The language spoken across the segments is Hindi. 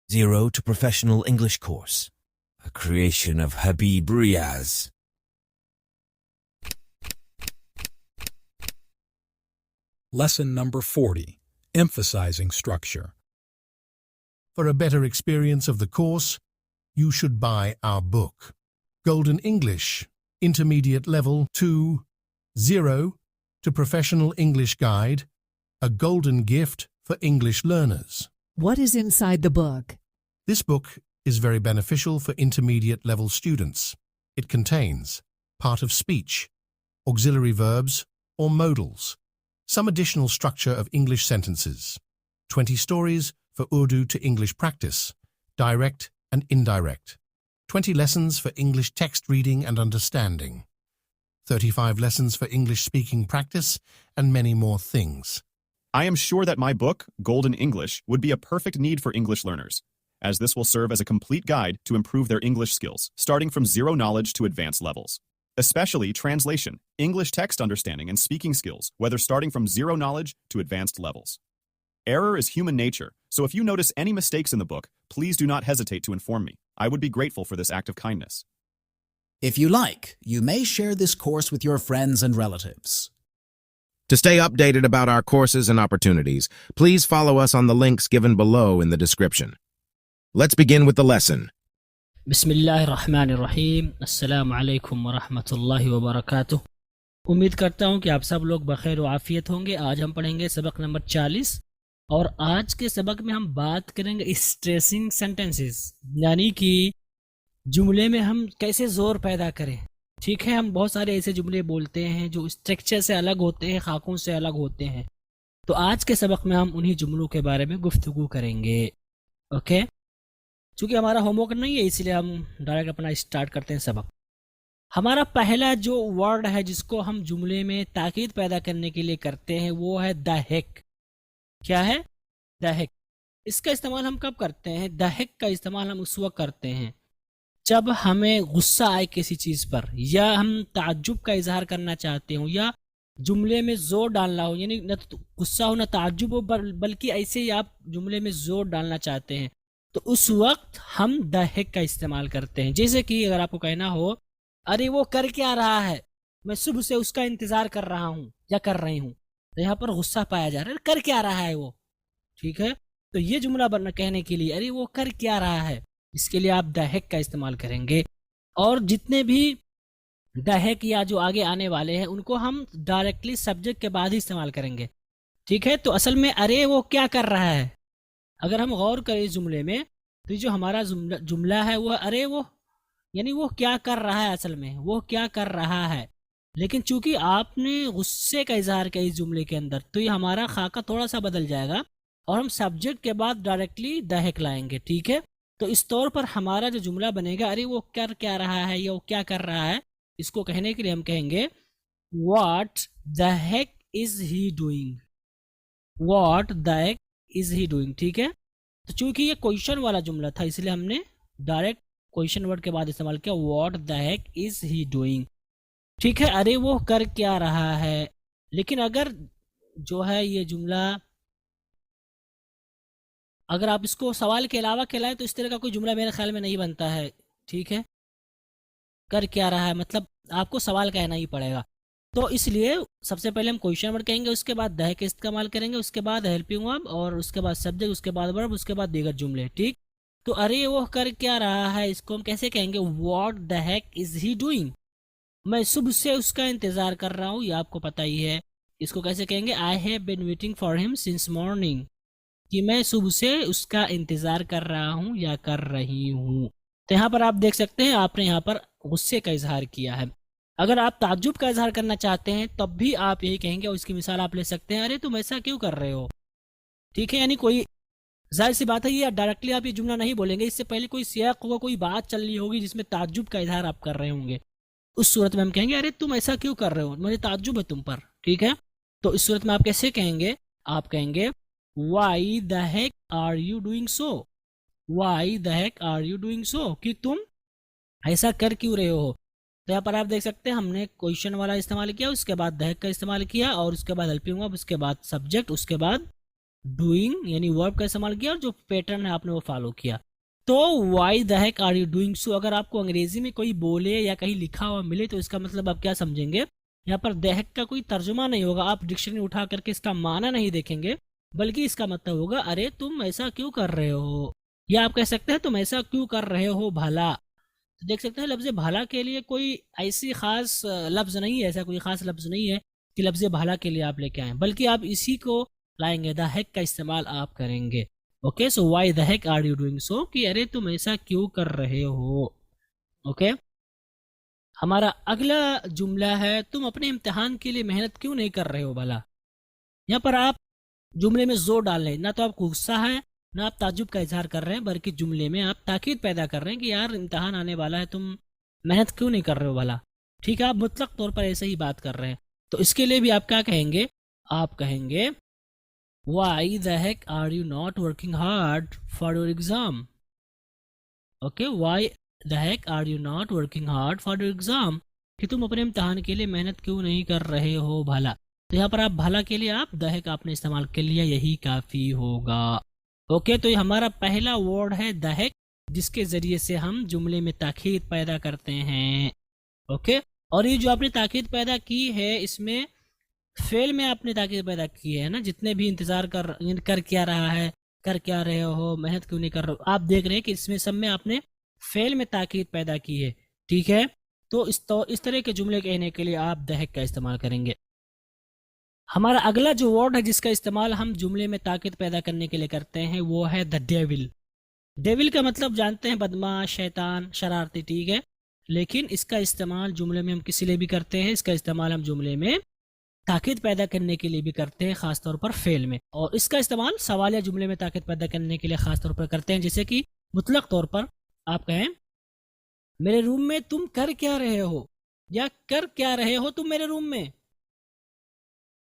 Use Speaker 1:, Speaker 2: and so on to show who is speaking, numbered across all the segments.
Speaker 1: Zero to Professional English Course, a creation of Habib Riaz.
Speaker 2: Lesson number 40. Emphasizing structure.
Speaker 3: For a better experience of the course, you should buy our book, Golden English, Intermediate Level 2, 0 to Professional English Guide, a golden gift for English learners.
Speaker 4: What is inside the book?
Speaker 3: This book is very beneficial for intermediate level students. It contains part of speech, auxiliary verbs or modals, some additional structure of English sentences, 20 stories for Urdu to English practice, direct and indirect, 20 lessons for English text reading and understanding, 35 lessons for English speaking practice, and many more things.
Speaker 5: I am sure that my book, Golden English, would be a perfect need for English learners, as this will serve as a complete guide to improve their English skills, starting from zero knowledge to advanced levels. Especially translation, English text understanding, and speaking skills, whether starting from zero knowledge to advanced levels. Error is human nature, so if you notice any mistakes in the book, please do not hesitate to inform me. I would be grateful for this act of kindness.
Speaker 6: If you like, you may share this course with your friends and relatives.
Speaker 7: To stay updated about our courses and opportunities, please follow us on the links given below in the description. Let's begin with the lesson.
Speaker 8: बिस्मिल्लाहिर्रहमानिर्रहीम अस्सलामु अलैकुम वरहमतुल्लाहि वबरकातुह। उम्मीद करता हूँ कि आप सब लोग बखैर व आफियत होंगे। आज हम पढ़ेंगे सबक नंबर 40 और आज के सबक में हम बात करेंगे स्ट्रेसिंग सेंटेंसेस, यानी कि जुमले में हम कैसे ज़ोर पैदा करें। ठीक है, हम बहुत सारे ऐसे जुमले बोलते हैं जो स्ट्रक्चर से अलग होते हैं, खाकों से अलग होते हैं। तो आज के सबक में हम उन्हीं जुमलों के बारे में गुफ्तगू करेंगे। ओके, चूँकि हमारा होमवर्क नहीं है इसलिए हम डायरेक्ट अपना स्टार्ट करते हैं सबक। हमारा पहला जो वर्ड है जिसको हम जुमले में ताकीद पैदा करने के लिए करते हैं वो है द हेक। क्या है? The heck. इसका इस्तेमाल हम कब करते हैं? द हेक का इस्तेमाल हम उस वक्त करते हैं जब हमें गुस्सा आए किसी चीज़ पर, या हम ताज्जुब का इजहार करना चाहते हो, या जुमले में ज़ोर डालना हो, यानी न तो गुस्सा हो न ताज्जुब हो, बल्कि ऐसे ही आप जुमले में ज़ोर डालना चाहते हैं, तो उस वक्त हम द हेक का इस्तेमाल करते हैं। जैसे कि अगर आपको कहना हो अरे वो कर क्या रहा है, मैं सुबह से उसका इंतज़ार कर रहा हूँ या कर रही हूँ, तो यहाँ पर गुस्सा पाया जा रहा है, कर क्या रहा है वो। ठीक है, तो ये जुमला बनना कहने के लिए अरे वो कर क्या रहा है, इसके लिए आप द हेक का इस्तेमाल करेंगे। और जितने भी द हेक या जो आगे आने वाले हैं उनको हम डायरेक्टली सब्जेक्ट के बाद ही इस्तेमाल करेंगे। ठीक है, तो असल में अरे वो क्या कर रहा है, अगर हम गौर करें इस जुमले में तो जो हमारा जुमला है वो अरे वो, यानी वो क्या कर रहा है, असल में वो क्या कर रहा है। लेकिन चूंकि आपने गुस्से का इजहार किया इस जुमले के अंदर, तो ये हमारा खाका थोड़ा सा बदल जाएगा और हम सब्जेक्ट के बाद डायरेक्टली द हेक लाएंगे। ठीक है, तो इस तौर पर हमारा जो जुमला बनेगा अरे वो कर क्या रहा है या वो क्या कर रहा है, इसको कहने के लिए हम कहेंगे what the heck is he doing. What the heck is he doing. ठीक है, तो चूंकि ये क्वेश्चन वाला जुमला था इसलिए हमने डायरेक्ट क्वेश्चन वर्ड के बाद इस्तेमाल किया what the heck is he doing. ठीक है, अरे वो कर क्या रहा है। लेकिन अगर जो है ये जुमला अगर आप इसको सवाल के अलावा कहलाए तो इस तरह का कोई जुमला मेरे ख्याल में नहीं बनता है। ठीक है, कर क्या रहा है मतलब आपको सवाल कहना ही पड़ेगा। तो इसलिए सबसे पहले हम क्वेश्चन वर्ड कहेंगे, उसके बाद द हेक इस्तेमाल करेंगे, उसके बाद हेल्पिंग वर्ब, और उसके बाद सब्जेक्ट, उसके बाद वर्ब, उसके बाद दीगर जुमले। ठीक, तो अरे वो कर क्या रहा है इसको हम कैसे कहेंगे what the heck is he doing. मैं सुबह से उसका इंतज़ार कर रहा हूँ, ये आपको पता ही है। इसको कैसे कहेंगे I have been waiting for him since morning, कि मैं सुबह से उसका इंतज़ार कर रहा हूँ या कर रही हूँ। तो यहाँ पर आप देख सकते हैं आपने यहाँ पर गुस्से का इजहार किया है। अगर आप ताज्जुब का इजहार करना चाहते हैं तब भी आप यही कहेंगे, और इसकी मिसाल आप ले सकते हैं अरे तुम ऐसा क्यों कर रहे हो। ठीक है, यानी कोई जाहिर सी बात है ये डायरेक्टली आप ये जुमला नहीं बोलेंगे, इससे पहले कोई सियाक होगा, कोई बात चल रही होगी जिसमें ताज्जुब का इजहार आप कर रहे होंगे। उस सूरत में हम कहेंगे अरे तुम ऐसा क्यों कर रहे हो, मुझे ताज्जुब है तुम पर। ठीक है, तो इस सूरत में आप कैसे कहेंगे, आप कहेंगे why the heck are you doing so. Why the heck are you doing so, कि तुम ऐसा कर क्यों रहे हो। तो यहाँ पर आप देख सकते हैं हमने क्वेश्चन वाला इस्तेमाल किया, उसके बाद द हेक का इस्तेमाल किया, और उसके बाद हेल्पिंग वर्ब, उसके बाद सब्जेक्ट, उसके बाद डूइंग यानी वर्ब का इस्तेमाल किया और जो पैटर्न है आपने वो फॉलो किया। तो why the heck are you doing so, अगर आपको अंग्रेजी में कोई बोले या कहीं लिखा हुआ मिले तो इसका मतलब आप क्या समझेंगे, यहाँ पर द हेक का कोई तर्जुमा नहीं होगा, आप डिक्शनरी उठा करके इसका माना नहीं देखेंगे, बल्कि इसका मतलब होगा अरे तुम ऐसा क्यों कर रहे हो, या आप कह सकते हैं तुम ऐसा क्यों कर रहे हो भला। तो देख सकते हैं लफ्ज़ भला के लिए कोई ऐसी खास लफ्ज़ नहीं है, ऐसा कोई खास लफ्ज़ नहीं है कि लफ्ज़ भला के लिए आप लेके आए, बल्कि आप इसी को लाएंगे, द हेक का इस्तेमाल आप करेंगे। Okay, so why the heck are you doing so, कि अरे तुम ऐसा क्यों कर रहे हो। ओके, हमारा अगला जुमला है तुम अपने इम्तिहान के लिए मेहनत क्यों नहीं कर रहे हो भला। यहाँ पर आप जुमले में जोर डाल रहे हैं, ना तो आपको गुस्सा है ना आप ताज्जुब का इजहार कर रहे हैं, बल्कि जुमले में आप ताकीद पैदा कर रहे हैं कि यार इम्तिहान आने वाला है, तुम मेहनत क्यों नहीं कर रहे हो भला। ठीक है, आप मुतलक तौर पर ऐसे ही बात कर रहे हैं। तो इसके लिए भी आप क्या कहेंगे, आप कहेंगे why the heck are you not working hard for your exam. Okay, why the heck are you not working hard for your exam, कि तुम अपने इम्तिहान के लिए मेहनत क्यों नहीं कर रहे हो भला। तो यहाँ पर आप भला के लिए आप द हेक आपने इस्तेमाल कर लिया, यही काफ़ी होगा। ओके, तो ये हमारा पहला वर्ड है द हेक, जिसके ज़रिए से हम जुमले में ताकीद पैदा करते हैं। ओके, और ये जो आपने ताकीद पैदा की है इसमें फेल में आपने ताकीद पैदा की है ना, जितने भी इंतज़ार कर क्या रहा है, कर क्या रहे हो, मेहनत क्यों नहीं कर रहे हो, आप देख रहे हैं कि इसमें सब में आपने फेल में ताकीद पैदा की है। ठीक है, तो इस तरह के जुमले कहने के लिए आप द हेक का इस्तेमाल करेंगे। हमारा अगला जो वर्ड है जिसका इस्तेमाल हम जुमले में ताकत पैदा करने के लिए करते हैं वो है द डेविल। डेविल का मतलब जानते हैं बदमाश, शैतान, शरारती। ठीक है, लेकिन इसका इस्तेमाल जुमले में हम किसी लिए भी करते हैं, इसका इस्तेमाल हम जुमले में ताकत पैदा करने के लिए भी करते हैं, खासतौर पर फेल में। और इसका इस्तेमाल सवाल या जुमले में ताकत पैदा करने के लिए खासतौर पर करते हैं, जैसे कि मुतलक तौर पर आप कहें मेरे रूम में तुम कर क्या रहे हो, या कर क्या रहे हो तुम मेरे रूम में,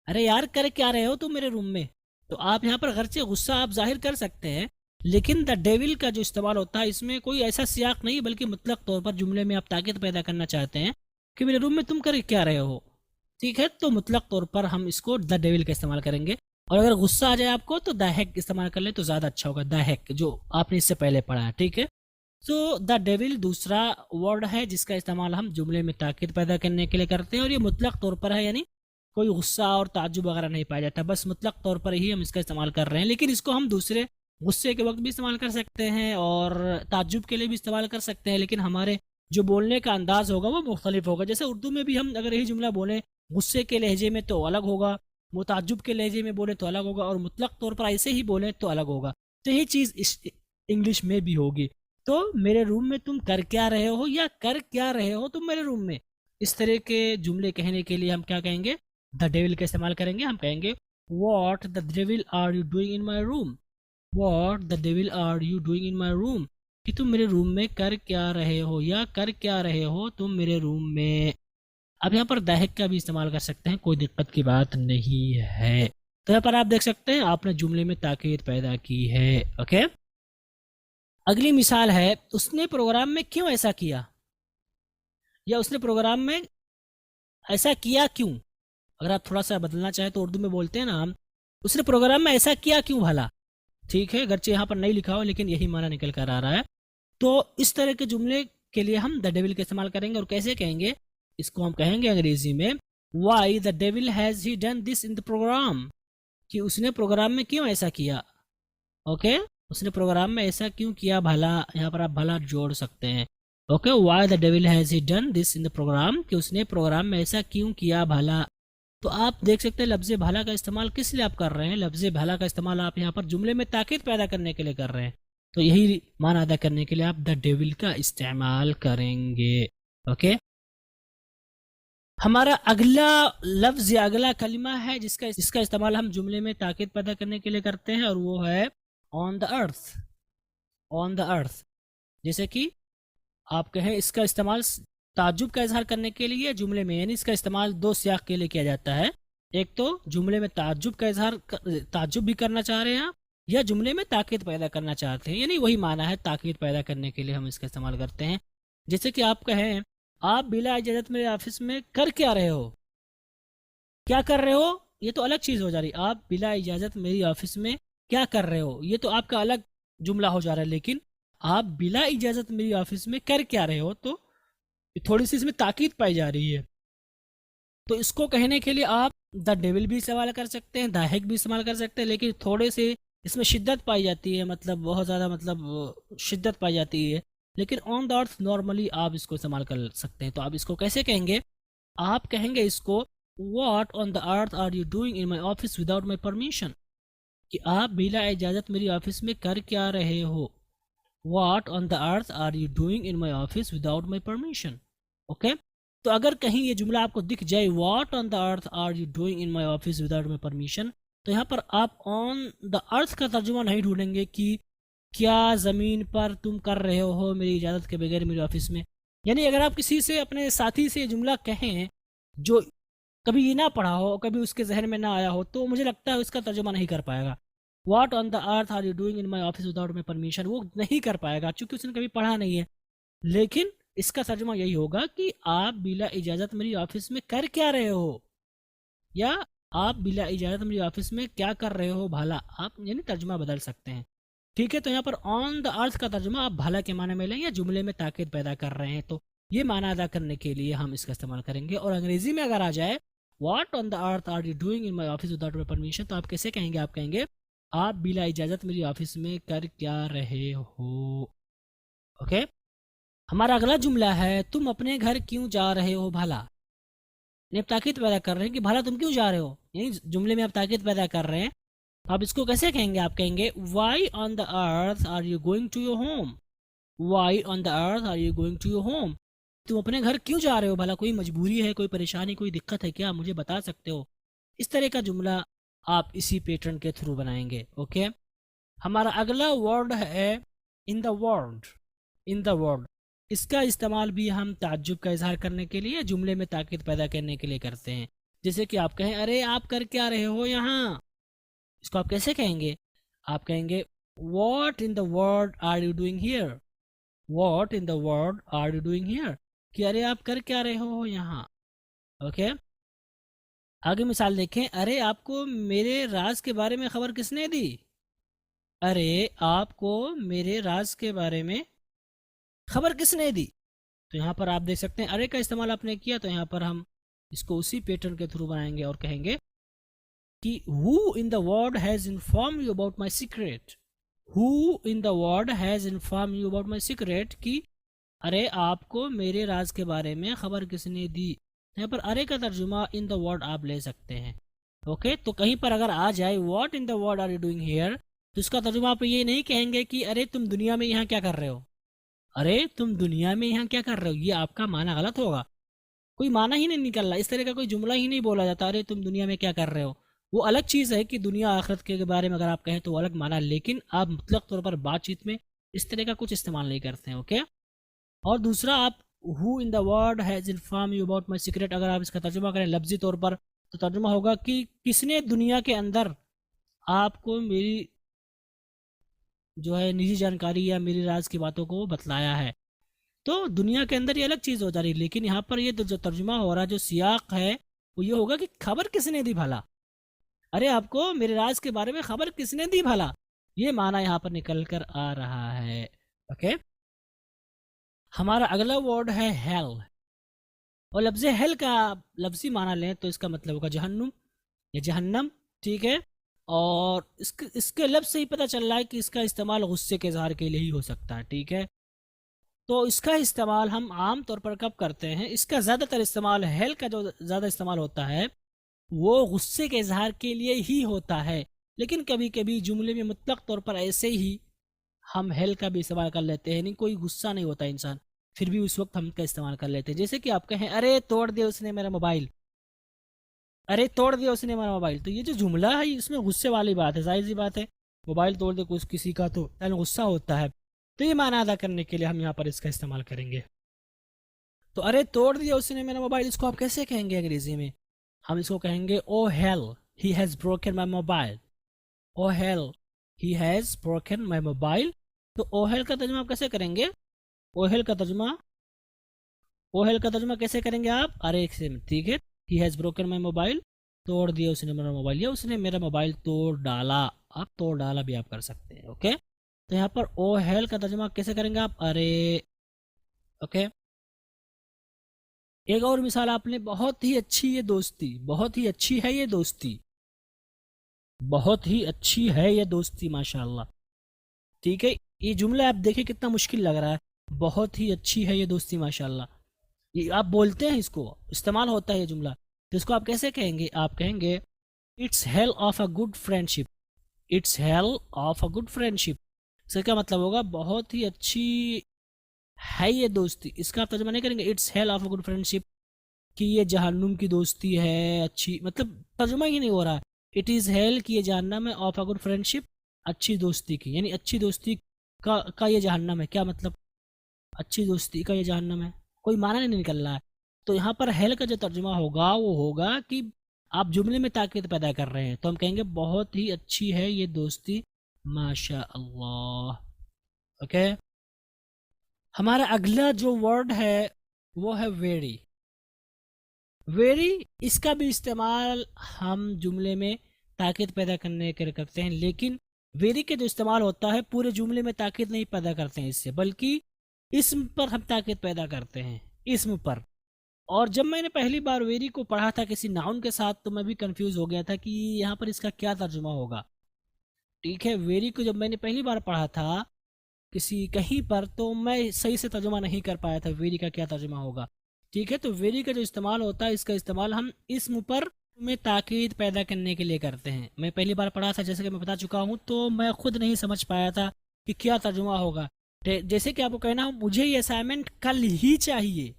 Speaker 8: अरे यार कर क्या रहे हो तुम मेरे रूम में। तो आप यहाँ पर गरचे गुस्सा आप जाहिर कर सकते हैं, लेकिन द डेविल का जो इस्तेमाल होता है इसमें कोई ऐसा सियाक नहीं, बल्कि मुतलक तौर पर जुमले में आप ताकत पैदा करना चाहते हैं कि मेरे रूम में तुम कर क्या रहे हो। ठीक है, तो मुतलक तौर पर हम इसको द डेविल का इस्तेमाल करेंगे, और अगर गुस्सा आ जाए आपको तो द हेक इस्तेमाल कर ले तो ज़्यादा अच्छा होगा, द हेक जो आपने इससे पहले पढ़ा है। ठीक है, तो द डेविल दूसरा वर्ड है जिसका इस्तेमाल हम जुमले में ताकत पैदा करने के लिए करते हैं, और ये मुतलक तौर पर है, यानी कोई गुस्सा और ताज्जुब वगैरह नहीं पाया जाता, बस मुतलक तौर पर ही हम इसका इस्तेमाल कर रहे हैं। लेकिन इसको हम दूसरे गुस्से के वक्त भी इस्तेमाल कर सकते हैं और ताज्जुब के लिए भी इस्तेमाल कर सकते हैं, लेकिन हमारे जो बोलने का अंदाज होगा वो मुख्तलिफ होगा। जैसे उर्दू में भी हम अगर यही जुमला बोलें गुस्से के लहजे में तो अलग होगा, वो ताज्जुब के लहजे में बोले तो अलग होगा, और मुतलक तौर पर ऐसे ही बोले तो अलग होगा। तो यही चीज़ इंग्लिश में भी होगी। तो मेरे रूम में तुम कर क्या रहे हो, या कर क्या रहे हो तुम मेरे रूम में, इस तरह के जुमले कहने के लिए हम क्या कहेंगे, द डेविल का इस्तेमाल करेंगे। हम कहेंगे what the devil are you doing in my room, what the devil are you doing in my room, कि तुम मेरे रूम में कर क्या रहे हो, या कर क्या रहे हो तुम मेरे रूम में। अब यहाँ पर द हेक का भी इस्तेमाल कर सकते हैं, कोई दिक्कत की बात नहीं है। तो यहाँ पर आप देख सकते हैं आपने जुमले में ताकीद पैदा की है। ओके, अगली मिसाल है उसने प्रोग्राम में क्यों ऐसा किया, या उसने प्रोग्राम में ऐसा किया क्यों। अगर आप थोड़ा सा बदलना चाहें तो उर्दू में बोलते हैं ना हम, उसने प्रोग्राम में ऐसा किया क्यों भला। ठीक है, अगरचे यहाँ पर नहीं लिखा हो लेकिन यही माना निकल कर आ रहा है। तो इस तरह के जुमले के लिए हम द डेविल का इस्तेमाल करेंगे, और कैसे कहेंगे, इसको हम कहेंगे अंग्रेजी में why the devil has he done this in the program, कि उसने प्रोग्राम में क्यों ऐसा किया। ओके, उसने प्रोग्राम में ऐसा क्यों किया भला, यहाँ पर आप भला जोड़ सकते हैं। Okay, why the devil has he done this in the program, कि उसने प्रोग्राम में ऐसा क्यों किया भला। तो आप देख सकते हैं लफ्ज़ भला का इस्तेमाल किस लिए आप कर रहे हैं, लफ्ज़ भला का इस्तेमाल आप यहाँ पर जुमले में ताकीद पैदा करने के लिए कर रहे हैं। तो यही माना अदा करने के लिए आप द डेविल का इस्तेमाल करेंगे। ओके, हमारा अगला लफ्ज़ या अगला कलिमा है जिसका इस्तेमाल हम जुमले में ताकीद पैदा करने के लिए करते हैं, और वो है on the earth. On the अर्थ, जैसे कि आप कहें इसका इस्तेमाल ताज्जुब का इजहार करने के लिए जुमले में, यानी इसका इस्तेमाल दो सियाक के लिए किया जाता है। एक तो जुमले में ताज्जुब का इजहार ताज्जुब भी करना चाह रहे हैं आप, या जुमले में ताकीद पैदा करना चाहते हैं, यानी वही माना है ताकीद पैदा करने के लिए हम इसका इस्तेमाल करते हैं। जैसे कि आप कहें आप बिला इजाज़त मेरे ऑफिस में कर क्या रहे हो, क्या कर रहे हो, ये तो अलग चीज़ हो जा रही। आप बिला इजाज़त मेरी ऑफिस में क्या कर रहे हो, ये तो आपका अलग जुमला हो जा रहा है। लेकिन आप बिला इजाज़त मेरी ऑफिस में कर क्या रहे हो, तो थोड़ी सी इसमें ताकीद पाई जा रही है। तो इसको कहने के लिए आप द डेविल भी इस्तेमाल कर सकते हैं, द हेक भी इस्तेमाल कर सकते हैं, लेकिन थोड़े से इसमें शिद्दत पाई जाती है, मतलब बहुत ज़्यादा मतलब शिद्दत पाई जाती है। लेकिन ऑन द अर्थ नॉर्मली आप इसको इस्तेमाल कर सकते हैं। तो आप इसको कैसे कहेंगे, आप कहेंगे इसको what on the earth are you doing in my office without my permission, कि आप बिला इजाज़त मेरी ऑफिस में कर क्या रहे हो। What on the earth are you doing in my office without my permission. Okay, तो अगर कहीं ये जुमला आपको दिख जाए what on the earth are you doing in my office without my permission, तो यहाँ पर आप ऑन द अर्थ का तर्जुमा नहीं ढूंढेंगे कि क्या ज़मीन पर तुम कर रहे हो मेरी इजाज़त के बगैर मेरी ऑफिस में। यानी अगर आप किसी से अपने साथी से ये जुमला कहें जो कभी ये ना पढ़ा हो, कभी उसके जहन में ना आया हो, तो मुझे लगता है इसका तर्जुमा नहीं कर पाएगा। What on the earth are you doing in my office without my permission, वो नहीं कर पाएगा क्योंकि उसने कभी पढ़ा नहीं है। लेकिन इसका तर्जुमा यही होगा कि आप बिला इजाज़त मेरी ऑफिस में कर क्या रहे हो, या आप बिला इजाज़त मेरी ऑफिस में क्या कर रहे हो भाला, आप यानी तर्जुमा बदल सकते हैं। ठीक है, तो यहाँ पर ऑन द अर्थ का तर्जुमा आप भाला के माने में लें या जुमले में ताकीद पैदा कर रहे हैं, तो ये माना अदा करने के लिए हम इसका इस्तेमाल करेंगे। और अंग्रेजी में अगर आ जाए what on the earth are you doing in my office without my permission, तो आप कैसे कहेंगे, आप कहेंगे आप बिला इजाज़त मेरी ऑफिस में कर क्या रहे हो। ओके, हमारा अगला जुमला है तुम अपने घर क्यों जा रहे हो भाला। आप ताकीद पैदा कर रहे हैं कि भाला तुम क्यों जा रहे हो, यानी जुमले में आप ताकीद पैदा कर रहे हैं। आप इसको कैसे कहेंगे, आप कहेंगे why on the earth are you going to your home. Why on the earth are you going to your home, तुम अपने घर क्यों जा रहे हो भला, कोई मजबूरी है, कोई परेशानी, कोई दिक्कत है क्या, मुझे बता सकते हो। इस तरह का जुमला आप इसी पैटर्न के थ्रू बनाएंगे। ओके, हमारा अगला वर्ड है इन the world. In the world, इसका इस्तेमाल भी हम ताज्जुब का इजहार करने के लिए, जुमले में ताकीद पैदा करने के लिए करते हैं। जैसे कि आप कहें अरे आप कर क्या रहे हो यहाँ, इसको आप कैसे कहेंगे, आप कहेंगे what in the world are you doing here. What in the world are you doing here, कि अरे आप कर क्या रहे हो यहाँ। ओके, आगे मिसाल देखें, अरे आपको मेरे राज के बारे में खबर किसने दी। अरे आपको मेरे राज के बारे में खबर किसने दी, तो यहाँ पर आप देख सकते हैं अरे का इस्तेमाल आपने किया, तो यहाँ पर हम इसको उसी पैटर्न के थ्रू बनाएंगे और कहेंगे कि who in the world has inform you about my secret. Who in the world has inform you about my secret, कि अरे आपको मेरे राज के बारे में खबर किसने दी। यहाँ पर अरे का तर्जुमा इन द वर्ल्ड आप ले सकते हैं। ओके, तो कहीं पर अगर आ जाए what in the world are you doing here, तो इसका तर्जुमा आप ये नहीं कहेंगे कि अरे तुम दुनिया में यहाँ क्या कर रहे हो। अरे तुम दुनिया में यहाँ क्या कर रहे हो, ये आपका माना गलत होगा, कोई माना ही नहीं निकल रहा, इस तरह का कोई जुमला ही नहीं बोला जाता। अरे तुम दुनिया में क्या कर रहे हो, वो अलग चीज़ है कि दुनिया आखिरत के बारे में अगर आप कहें तो वो अलग माना, लेकिन आप मुतलक तौर पर बातचीत में इस तरह का कुछ इस्तेमाल नहीं करते हैं। ओके, और दूसरा आप who in the world has inform you about my secret, अगर आप इसका तर्जुमा करें लफ्जी तौर पर, तो तर्जुमा होगा कि किसने दुनिया के अंदर आपको मेरी जो है निजी जानकारी या मेरी राज की बातों को बतलाया है। तो दुनिया के अंदर ये अलग चीज़ हो जा रही है, लेकिन यहाँ पर ये जो तर्जुमा हो रहा है, जो सियाक है, वो ये होगा कि खबर किसने दी भला। अरे आपको मेरे राज के बारे में खबर किसने दी भला, ये माना यहाँ पर निकल कर आ रहा है। ओके, हमारा अगला वर्ड है हेल, और लफ्ज़ हेल का लफ्ज़ी माना लें तो इसका मतलब होगा जहन्नुम या जहन्नम। ठीक है, और इसके लफ्ज़ से ही पता चल रहा है कि इसका इस्तेमाल गुस्से के इज़हार के लिए ही हो सकता है। ठीक है, तो इसका इस्तेमाल हम आम तौर पर कब करते हैं, इसका ज़्यादातर इस्तेमाल हेल का जो ज़्यादा इस्तेमाल होता है वो गुस्से के इजहार के लिए ही होता है, लेकिन कभी कभी जुमले में मुतलक तौर पर ऐसे ही हम हेल का भी इस्तेमाल कर लेते हैं। नहीं कोई गुस्सा नहीं होता इंसान, फिर भी उस वक्त हम इसका इस्तेमाल कर लेते हैं। जैसे कि आप कहें अरे तोड़ दिया उसने मेरा मोबाइल, अरे तोड़ दिया उसने मेरा मोबाइल, तो ये जो जुमला है इसमें गुस्से वाली बात है, जाहिर सी बात है, मोबाइल तोड़ दे कुछ किसी का तो गुस्सा होता है, तो ये माना अदा करने के लिए हम यहाँ पर इसका इस्तेमाल करेंगे। तो अरे तोड़ दिया उसने मेरा मोबाइल, इसको आप कैसे कहेंगे अंग्रेजी में, हम इसको कहेंगे oh hell he has broken my mobile. Oh hell he has broken my mobile, तो ओ हेल का तर्जुमा आप कैसे करेंगे, ओ हेल का तर्जुमा कैसे करेंगे आप, अरे एक से, ठीक है, ही हैज़ ब्रोकन माई मोबाइल, तोड़ दिया उसने मेरा मोबाइल, या उसने मेरा मोबाइल तोड़ डाला। आप तोड़ डाला भी आप कर सकते हैं। ओके, तो यहाँ पर ओ हेल का तर्जुमा कैसे करेंगे आप? अरे। ओके, एक और मिसाल आपने, बहुत ही अच्छी ये दोस्ती, बहुत ही अच्छी है ये दोस्ती, बहुत ही अच्छी है ये दोस्ती माशाल्लाह। ठीक है, ये जुमला आप देखिए कितना मुश्किल लग रहा है, बहुत ही अच्छी है ये दोस्ती माशाल्लाह। ये आप बोलते हैं, इसको इस्तेमाल होता है ये जुमला, तो इसको आप कैसे कहेंगे? आप कहेंगे it's hell of a good friendship, it's hell of a good friendship. इसका क्या मतलब होगा? बहुत ही अच्छी है ये दोस्ती। इसका आप तर्जुमा नहीं करेंगे it's hell of a good friendship कि ये जहन्नुम की दोस्ती है अच्छी, मतलब तर्जुमा ही नहीं हो रहा है। इट इज़ हेल कि ये जहन्नम है, ऑफ अ गुड फ्रेंडशिप अच्छी दोस्ती की, यानी अच्छी दोस्ती का ये जहन्नम है। क्या मतलब? अच्छी दोस्ती का ये जहन्नम है, कोई माना नहीं निकल रहा है। तो यहाँ पर हेल का जो तर्जुमा होगा वो होगा कि आप जुमले में ताकीद पैदा कर रहे हैं, तो हम कहेंगे बहुत ही अच्छी है ये दोस्ती माशा अल्लाह। ओके, हमारा अगला जो वर्ड है वो है वेरी। वेरी, इसका भी इस्तेमाल हम जुमले में ताकीद पैदा करने के लिए करते हैं, लेकिन वेरी के जो इस्तेमाल होता है पूरे जुमले में ताकीद नहीं पैदा करते हैं इससे, बल्कि इस्म पर हम ताकीद पैदा करते हैं, इस्म पर। और जब मैंने पहली बार वेरी को पढ़ा था किसी नाउन के साथ तो मैं भी कंफ्यूज हो गया था कि यहाँ पर इसका क्या तर्जुमा होगा। ठीक है, वेरी को जब मैंने पहली बार पढ़ा था किसी कहीं पर तो मैं सही से तर्जुमा नहीं कर पाया था वेरी का क्या तर्जुमा होगा। ठीक है, तो वेरी का जो इस्तेमाल होता है इसका इस्तेमाल हम इस्म पर में ताकीद पैदा करने के लिए करते हैं। मैं पहली बार पढ़ा था, जैसे कि मैं बता चुका हूँ, तो मैं खुद नहीं समझ पाया था कि क्या तर्जुमा होगा। जैसे कि आपको कहना हो मुझे ये असाइनमेंट कल ही चाहिए,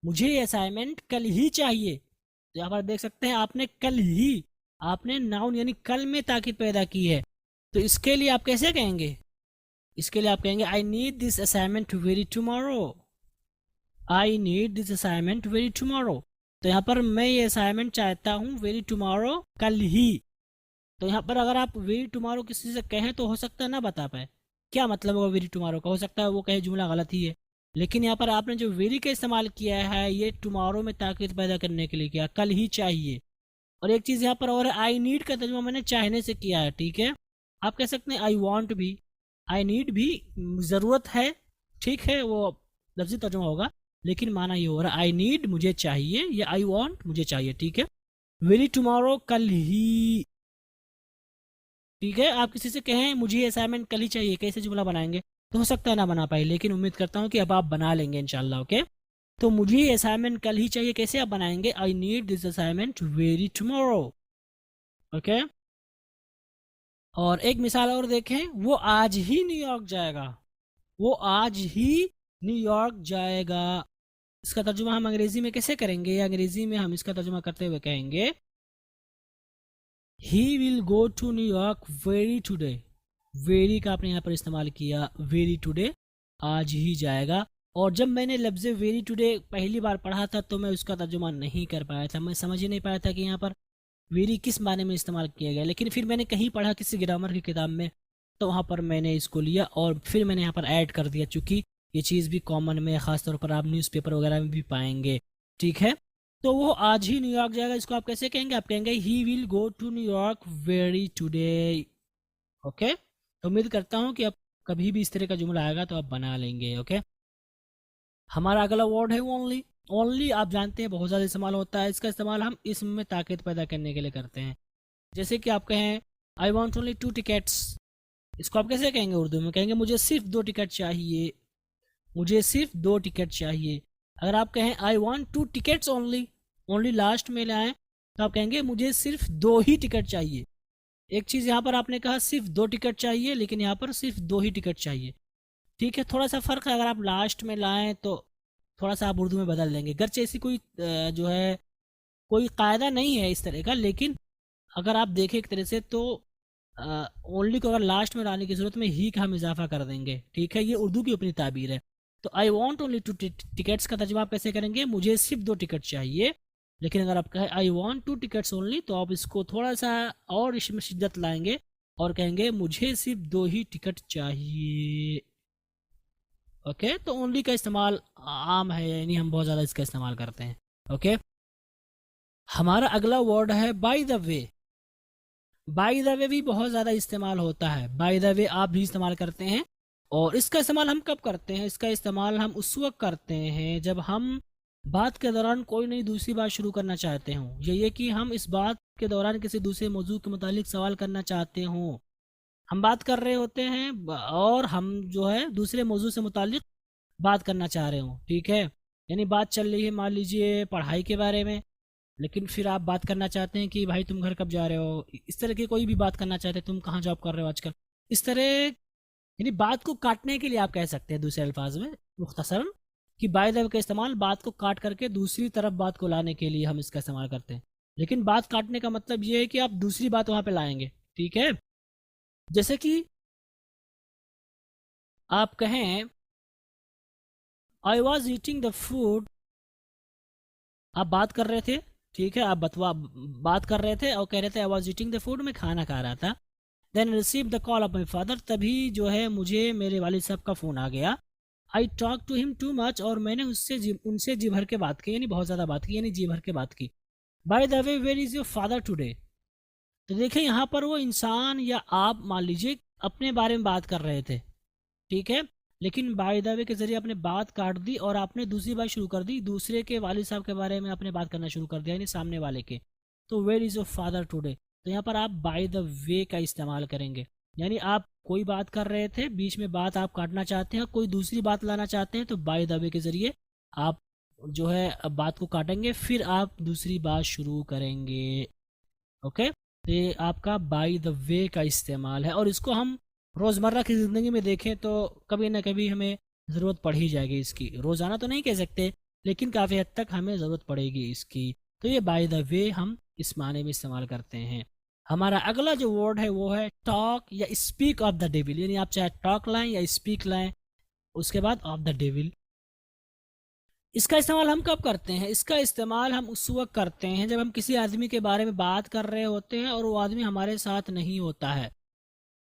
Speaker 8: मुझे ये असाइनमेंट कल ही चाहिए, तो यहाँ पर देख सकते हैं आपने कल ही, आपने नाउन यानी कल में ताकीद पैदा की है। तो इसके लिए आप कैसे कहेंगे? इसके लिए आप कहेंगे I need this assignment very tomorrow, I need this assignment very tomorrow. तो यहाँ पर मैं ये असाइनमेंट चाहता हूँ वेरी टुमारो, कल ही। तो यहाँ पर अगर आप वेरी टुमारो किसी से कहें तो हो सकता है ना बता पाए क्या मतलब होगा वेरी टुमारो का, हो सकता है वो कहे जुमला गलत ही है। लेकिन यहाँ पर आपने जो वेरी का इस्तेमाल किया है ये टुमारो में ताकीद पैदा करने के लिए किया, कल ही चाहिए। और एक चीज़ यहाँ पर और आई नीड का तर्जुमा मैंने चाहने से किया है। ठीक है, आप कह सकते हैं आई वॉन्ट भी, आई नीड भी ज़रूरत है, ठीक है, वो लफ्ज़ी तर्जुमा होगा, लेकिन माना ये हो रहा है आई नीड मुझे चाहिए, या आई वॉन्ट मुझे चाहिए। ठीक है, वेरी टुमारो कल ही। ठीक है, आप किसी से कहें मुझे ये असाइनमेंट कल ही चाहिए, कैसे जुमला बनाएंगे? तो हो सकता है ना बना पाए, लेकिन उम्मीद करता हूँ कि अब आप बना लेंगे इंशाल्लाह। ओके, तो मुझे ये असाइनमेंट कल ही चाहिए, कैसे आप बनाएंगे? I need this assignment very tomorrow. Okay, और एक मिसाल और देखें, वो आज ही न्यूयॉर्क जाएगा, वो आज ही न्यूयॉर्क जाएगा। इसका तर्जुमा हम अंग्रेजी में कैसे करेंगे? अंग्रेजी में हम इसका तर्जुमा करते हुए कहेंगे he will go to New York very today. Very का आपने यहाँ पर इस्तेमाल किया, वेरी टुडे, आज ही जाएगा। और जब मैंने लफ्ज़ वेरी टुडे पहली बार पढ़ा था तो मैं उसका तर्जुमा नहीं कर पाया था, मैं समझ ही नहीं पाया था कि यहाँ पर वेरी किस माने में इस्तेमाल किया गया। लेकिन फिर मैंने कहीं पढ़ा किसी ग्रामर की किताब में, तो वहाँ पर मैंने इसको लिया और फिर मैंने यहाँ पर ऐड कर दिया, चूँकि ये चीज़ भी कॉमन में ख़ासतौर पर आप न्यूज़पेपर वगैरह में भी पाएंगे। ठीक है, तो वो आज ही न्यूयॉर्क जाएगा, इसको आप कैसे कहेंगे? आप कहेंगे he will go to New York very today. Okay, तो उम्मीद करता हूँ कि आप कभी भी इस तरह का जुमला आएगा तो आप बना लेंगे। ओके, हमारा अगला वर्ड है ओनली। ओनली आप जानते हैं बहुत ज़्यादा इस्तेमाल होता है, इसका इस्तेमाल हम इसम में ताक़त पैदा करने के लिए करते हैं। जैसे कि आप कहें आई वॉन्ट ओनली 2 टिकट्स, इसको आप कैसे कहेंगे उर्दू में? कहेंगे मुझे सिर्फ 2 टिकट चाहिए, मुझे सिर्फ 2 टिकट चाहिए। अगर आप कहें I want 2 tickets only, only last में लाएँ, तो आप कहेंगे मुझे सिर्फ 2 ही टिकट चाहिए। एक चीज़ यहाँ पर आपने कहा सिर्फ 2 टिकट चाहिए, लेकिन यहाँ पर सिर्फ 2 ही टिकट चाहिए। ठीक है, थोड़ा सा फ़र्क है, अगर आप लास्ट में लाएँ तो थोड़ा सा आप उर्दू में बदल देंगे। गर्चे ऐसी कोई जो है कोई कायदा नहीं है इस तरह का, लेकिन अगर आप देखें एक तरह से तो ओनली को अगर लास्ट में लाने की ज़रूरत में ही का हम इजाफा कर देंगे। ठीक है, ये उर्दू की अपनी ताबीर है। तो आई वॉन्ट ओनली 2 टिकट्स का तर्जुमा आप कैसे करेंगे? मुझे सिर्फ 2 टिकट चाहिए। लेकिन अगर आप कहें आई वॉन्ट 2 टिकट्स ओनली, तो आप इसको थोड़ा सा और इसमें शिद्दत लाएंगे और कहेंगे मुझे सिर्फ 2 ही टिकट चाहिए। ओके, तो ओनली का इस्तेमाल आम है, यानी हम बहुत ज़्यादा इसका इस्तेमाल करते हैं। ओके, हमारा अगला वर्ड है bye the way. Bye the वे भी बहुत ज़्यादा इस्तेमाल होता है, बाय द वे आप भी इस्तेमाल करते हैं। और इसका इस्तेमाल हम कब करते हैं? इसका इस्तेमाल हम उस वक्त करते हैं जब हम बात के दौरान कोई नई दूसरी बात शुरू करना चाहते हों, ये कि हम इस बात के दौरान किसी दूसरे मौजू के मुतालिक सवाल करना चाहते हों। हम बात कर रहे होते हैं और हम जो है दूसरे मौजू से मुतालिक बात करना चाह रहे हों, ठीक है। यानी बात चल रही है मान लीजिए पढ़ाई के बारे में, लेकिन फिर आप बात करना चाहते हैं कि भाई तुम घर कब जा रहे हो, इस तरह की कोई भी बात करना चाहते हैं, तुम कहाँ जॉब कर रहे हो आजकल, इस तरह। यानी बात को काटने के लिए आप कह सकते हैं दूसरे अल्फाज में मुख्तसरन कि बाय द वे का इस्तेमाल बात को काट करके दूसरी तरफ बात को लाने के लिए हम इसका इस्तेमाल करते हैं। लेकिन बात काटने का मतलब ये है कि आप दूसरी बात वहाँ पे लाएंगे, ठीक है। जैसे कि आप कहें आई वॉज ईटिंग द फूड, आप बात कर रहे थे, ठीक है, आप बात कर रहे थे और कह रहे थे I was eating the food, मैं खाना खा रहा था। Then receive the call of my father, तभी जो है मुझे मेरे वालिद साहब का फ़ोन आ गया। I talk to him too much, और मैंने उनसे जी भर के बात की, यानी बहुत ज़्यादा बात की, यानी जी भर के बात की। By the way where is your father today, तो देखें यहाँ पर वो इंसान या आप मान लीजिए अपने बारे में बात कर रहे थे, ठीक है, लेकिन बाय द वे के जरिए आपने बात काट दी और आपने दूसरी बात शुरू कर दी, दूसरे के वालिद साहब के बारे में आपने बात करना शुरू कर दिया, यानी सामने वाले के। तो where is your father today, तो यहाँ पर आप बाय द वे का इस्तेमाल करेंगे। यानी आप कोई बात कर रहे थे, बीच में बात आप काटना चाहते हैं, कोई दूसरी बात लाना चाहते हैं, तो बाय द वे के ज़रिए आप जो है बात को काटेंगे, फिर आप दूसरी बात शुरू करेंगे। ओके, तो ये आपका बाय द वे का इस्तेमाल है, और इसको हम रोज़मर्रा की ज़िंदगी में देखें तो कभी ना कभी हमें ज़रूरत पड़ ही जाएगी इसकी। रोज़ाना तो नहीं कह सकते, लेकिन काफ़ी हद तक हमें ज़रूरत पड़ेगी इसकी। तो ये बाय द वे हम इस माने में इस्तेमाल करते हैं। हमारा अगला जो वर्ड है वो है टॉक या स्पीक ऑफ द डेविल, यानी आप चाहे टॉक लाएं या स्पीक लाएं, उसके बाद ऑफ द डेविल। इसका इस्तेमाल हम कब करते हैं? इसका इस्तेमाल हम उस वक्त करते हैं जब हम किसी आदमी के बारे में बात कर रहे होते हैं और वो आदमी हमारे साथ नहीं होता है,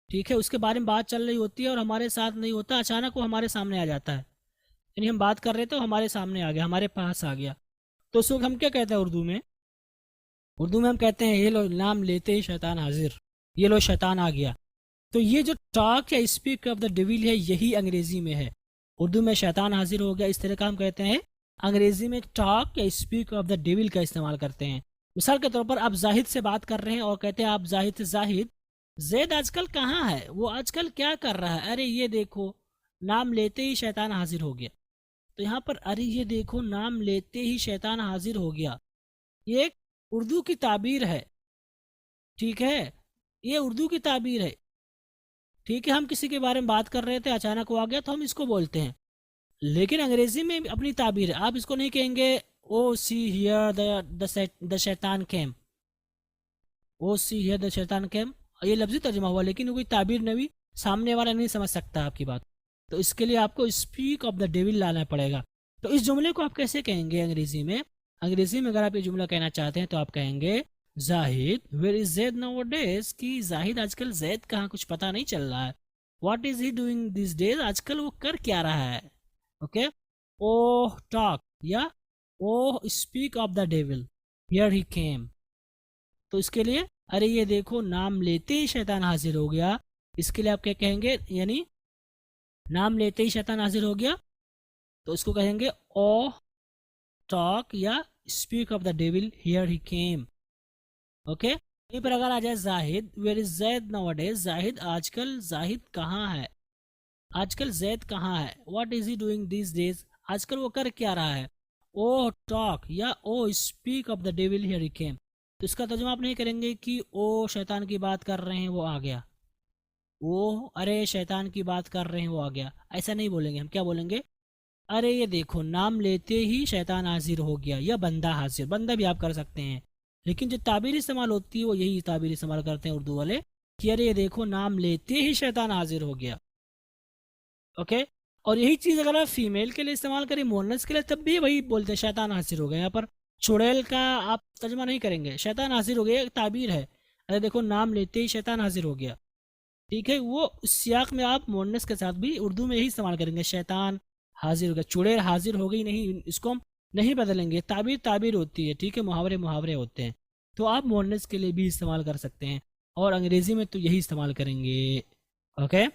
Speaker 8: ठीक है, उसके बारे में बात चल रही होती है और हमारे साथ नहीं होता, अचानक वो हमारे सामने आ जाता है। यानी हम बात कर रहे थे, हमारे सामने आ गया, हमारे पास आ गया, तो उस वक्त हम क्या कहते हैं उर्दू में? उर्दू में हम कहते हैं ये लो नाम लेते ही शैतान हाजिर, ये लो शैतान आ गया। तो ये जो टॉक या स्पीक ऑफ द डेविल है, यही अंग्रेजी में है। उर्दू में शैतान हाजिर हो गया, इस तरह का हम कहते हैं। अंग्रेजी में टॉक या स्पीक ऑफ द डेविल का इस्तेमाल करते हैं। मिसाल के तौर पर आप जाहिद से बात कर रहे हैं और कहते हैं आप जाहिद से, जाहिद जैद आजकल कहाँ है, वो आजकल क्या कर रहा है, अरे ये देखो नाम लेते ही शैतान हाजिर हो गया। तो यहाँ पर अरे ये देखो नाम लेते ही शैतान हाजिर हो गया, ये एक उर्दू की ताबीर है, ठीक है, ये उर्दू की ताबीर है, ठीक है। हम किसी के बारे में बात कर रहे थे, अचानक वो आ गया, तो हम इसको बोलते हैं। लेकिन अंग्रेजी में अपनी ताबीर है, आप इसको नहीं कहेंगे ओ सी हियर द शैतान came, oh see here the शैतान कैम, ये लफ्जी तर्जुमा हुआ, लेकिन कोई ताबीर नहीं, सामने वाला नहीं समझ सकता आपकी बात। तो इसके लिए आपको स्पीक ऑफ द डेविल लाना पड़ेगा। तो इस जुमले को आप कैसे कहेंगे अंग्रेजी में? अंग्रेजी में अगर आप ये जुमला कहना चाहते हैं तो आप कहेंगे Zahid where is Zaid nowadays, कि जाहिद आजकल जैद कहाँ, कुछ पता नहीं चल रहा है। What is he doing this days, आजकल वो कर क्या रहा है। ओके, ओह टॉक या oh speak of the devil, here he came. तो इसके लिए अरे ये देखो नाम लेते ही शैतान हाजिर हो गया, इसके लिए आप क्या कहेंगे? यानी नाम लेते ही शैतान हाजिर हो गया, तो इसको कहेंगे ओह टॉक या speak of the devil, here he came. Okay, यहीं पर अगर आ जाए Zahid where is Zaid nowadays, Zahid आजकल, जाहिद कहाँ है, आजकल जैद कहाँ है। What is he doing this days, आजकल वो कर क्या रहा है। ओह टॉक या oh speak of the devil, here he came. तो इसका तर्जुमा आप नहीं करेंगे कि ओ शैतान की बात कर रहे हैं वो आ गया, ओ अरे शैतान की बात कर रहे हैं वो आ गया, ऐसा नहीं बोलेंगे। हम क्या बोलेंगे? अरे ये देखो नाम लेते ही शैतान हाजिर हो गया, या बंदा हाजिर, बंदा भी आप कर सकते हैं, लेकिन जो ताबीर इस्तेमाल होती है वो यही ताबीर इस्तेमाल करते हैं उर्दू वाले कि अरे ये देखो नाम लेते ही शैतान हाजिर हो गया। ओके, और यही चीज़ अगर आप फीमेल के लिए इस्तेमाल करें, मोनस के लिए, तब भी वही बोलते हैं शैतान हाजिर हो गया। यहाँ पर चुड़ैल का आप तर्जुमा नहीं करेंगे, शैतान हाजिर हो गया एक ताबीर है, अरे देखो नाम लेते ही शैतान हाजिर हो गया, ठीक है। वो उस सियाक में आप मोनस के साथ भी उर्दू में ही इस्तेमाल करेंगे, शैतान हाजिर हो गया, चुड़ैल हाजिर हो गई, नहीं, इसको हम नहीं बदलेंगे, ताबीर ताबीर होती है, ठीक है, मुहावरे मुहावरे होते हैं, तो आप मोनस के लिए भी इस्तेमाल कर सकते हैं। और अंग्रेजी में तो यही इस्तेमाल करेंगे। ओके,